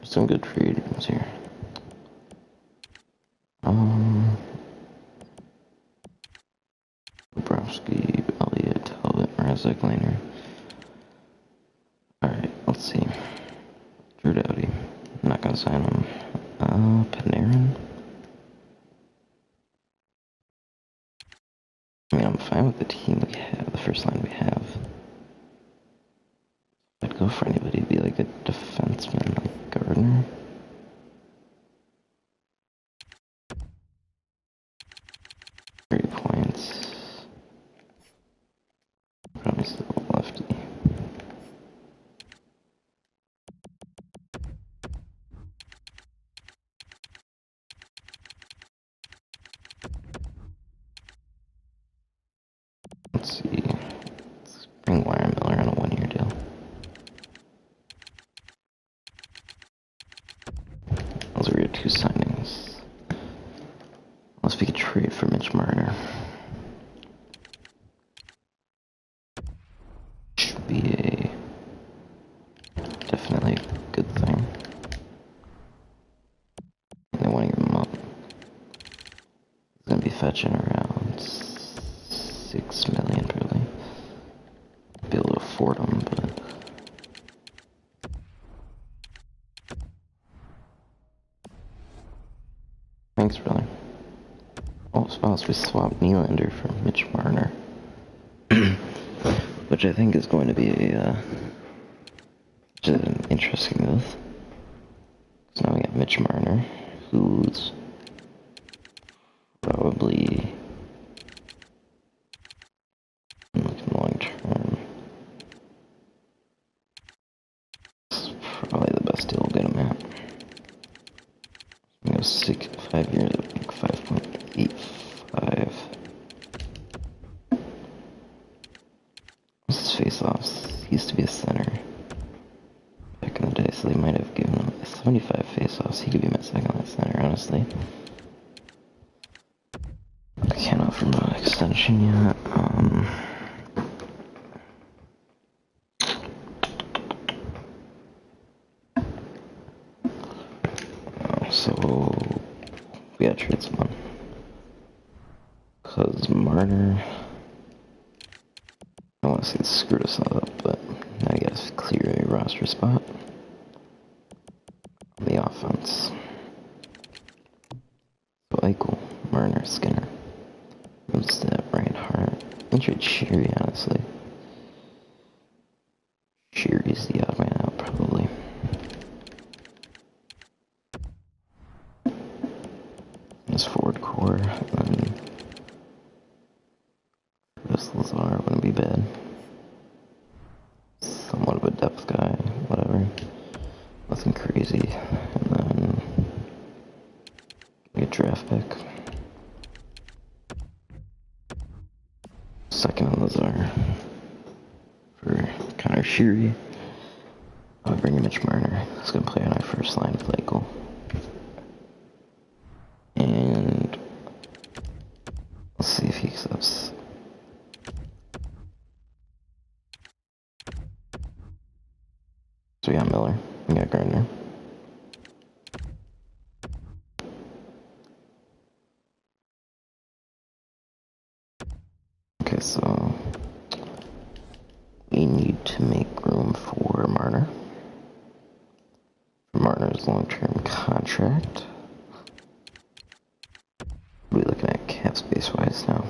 Some good free agents here. Bobrovsky, recycling here. Alright, let's see. Drew Doughty. I'm not gonna sign him. Panarin? I mean, I'm fine with the team we have, the first line we have. I'd go for anybody to be like a defenseman, like Gardner. 30 points. Probably still lefty. Let's see. Let's bring Wire Miller on a 1-year deal. Those are your 2 signings. Unless we could trade for Mitch Marner. Should be definitely a good thing. And they want to give him up. He's gonna be fetching around 6 million probably. Be able to afford him, but thanks, brother. Oh, spouse, we swapped Nylander for Mitch Marner. Which I think is going to be an interesting move. So now we got Mitch Marner, who's probably looking long term. It's probably the best deal we'll get him at. You know, 5 years at like 5.85. What's his face-offs? He used to be a center back in the day, so they might have given him 75 face-offs. He could be my second line center, honestly. I can't offer him an extension yet. So we gotta trade someone. Cause Marner, I want to say screwed us up, but now you gotta clear a roster spot on the offense. So Eichel, Marner, Skinner. Instead, Brian Hart. I trade Sherry, honestly. Sherry's the odd man out, probably. This forward core, and this Lazar wouldn't be bad. Somewhat of a depth guy, whatever. Nothing crazy. And then get a draft pick. Second on Lazar for Connor Sheary. I'll bring in Mitch Marner. He's gonna play on our first line with Eichel. And let's see if he accepts. So we got Miller, we got Gardner. Okay, so we need to make room for Marner. For Marner's long-term contract. What are we looking at cap space wise now?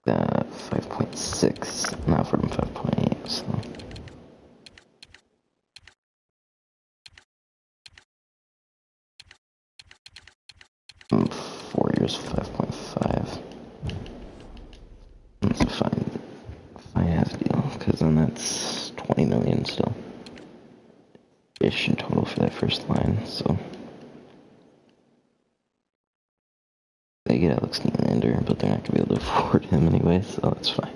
5.6, not for them 5.8, so. In 4 years, 5.5. That's a fine ass deal, because then that's 20 million still. Ish in total for that first line, so. They get Alex Nylander, but they're not going to be able to afford him anyway, so that's fine.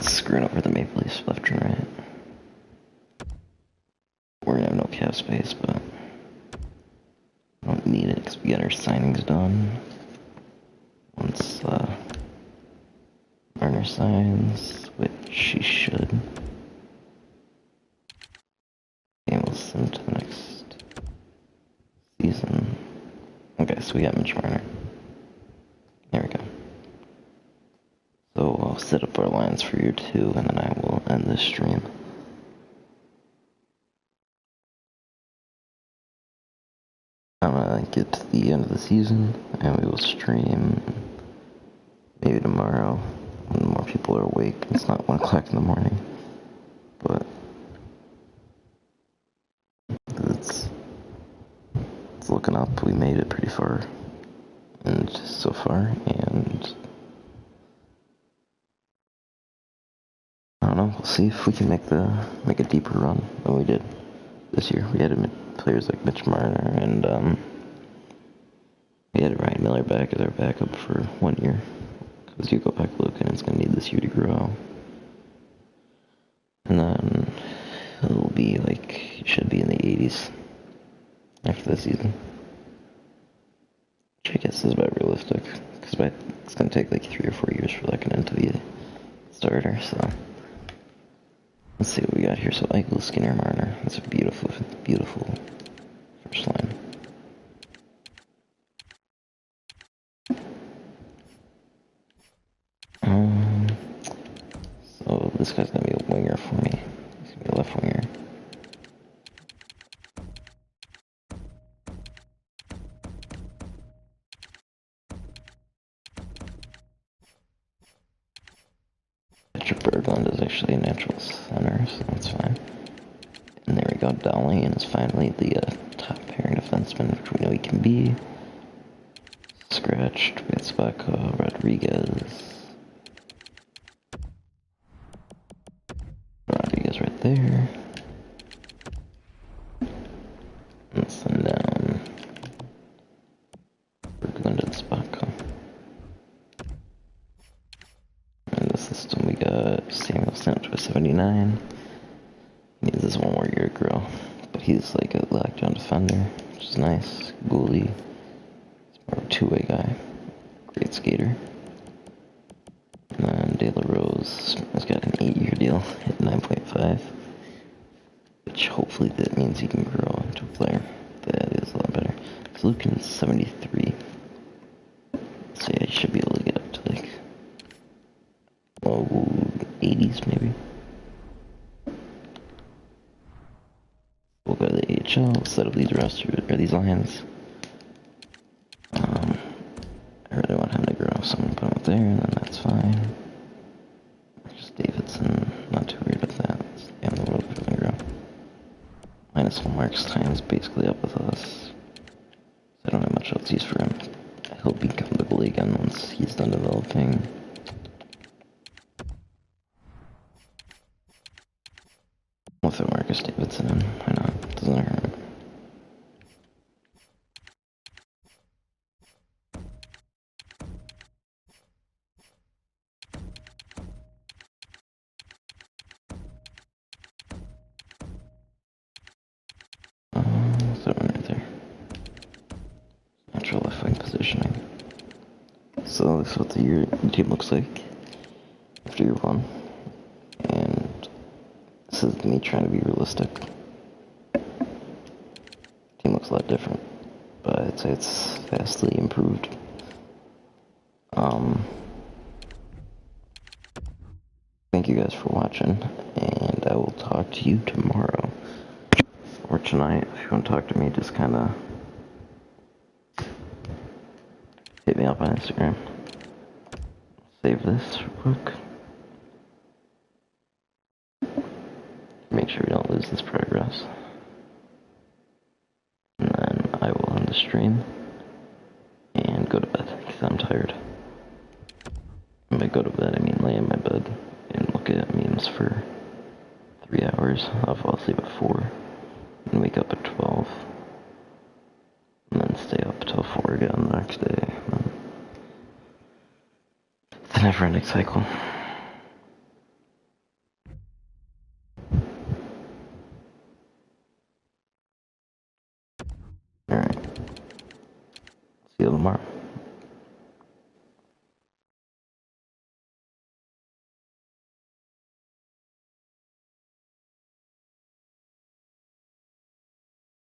Screwing over the Maple Leafs left and right. We're going to have no cap space, but I don't need it because we got our signings done. Once Marner signs, which he should. And we'll send to the next season. Okay, so we got Mitch Marner. There we go. set up our lines for year 2, and then I will end this stream. I'm gonna get to the end of the season, and we will stream maybe tomorrow when more people are awake. It's not 1 o'clock in the morning, but it's looking up. We made it pretty far, and so far, and I don't know. We'll see if we can make a deeper run than we did this year. We had players like Mitch Marner, and we had Ryan Miller back as our backup for 1 year. Because you go back looking, it's going to need this year to grow. And then it'll be like, it should be in the 80s after the season. Which I guess is about realistic. Because it's going to take like 3 or 4 years for Lekanen to be a starter, so. Let's see what we got here. So Eichel, Skinner, Marner. That's a beautiful, beautiful first line. So this guy's gonna be a winger for me. He's gonna be a left winger. Patrick Berglund is actually a natural center, so that's fine. And there we go, Dolly, and is finally the top pairing defenseman, which we know he can be. Scratched, we got Spacco, Rodriguez. Rodriguez right there. And send down Berglund and Spacco. In the system we got Samuelson to a 79. He needs this 1 more year to grow. But he's like a lockdown defender, which is nice. Goalie. He's more of a 2-way guy. Great skater. And then De La Rose has got an 8-year deal at 9.5. Which hopefully that means he can grow into a player that is a lot better. So Lukin's 73. So yeah, he should be able to get up to like 80s maybe. We'll go to the AHL, set up these rosters or these lines. I really want him to grow, so I'm gonna put him up there, and then that's fine. Just Davidson, not too weird with that. It's the end of the world if he doesn't grow. -1 Mark's time is basically up with us. So I don't have much else use for him. He'll become the goalie again once he's done developing. We'll throw Marcus Davidson in. Why not? Doesn't hurt. Throw him right there. Natural left wing positioning. So this is what the team looks like after year 1. And this is me trying to be realistic. Team looks a lot different, but I'd say it's vastly improved. Thank you guys for watching, and I will talk to you tomorrow. Or tonight. If you want to talk to me, just kind of hit me up on Instagram. Save this real quick. Make sure we don't lose this progress. And then I will end the stream and go to bed because I'm tired. And by go to bed, I mean lay in my bed and look at memes for 3 hours. I'll fall asleep at 4 and wake up at 12. And then stay up till 4 again the next day. It's a never-ending cycle. Alright. See you tomorrow.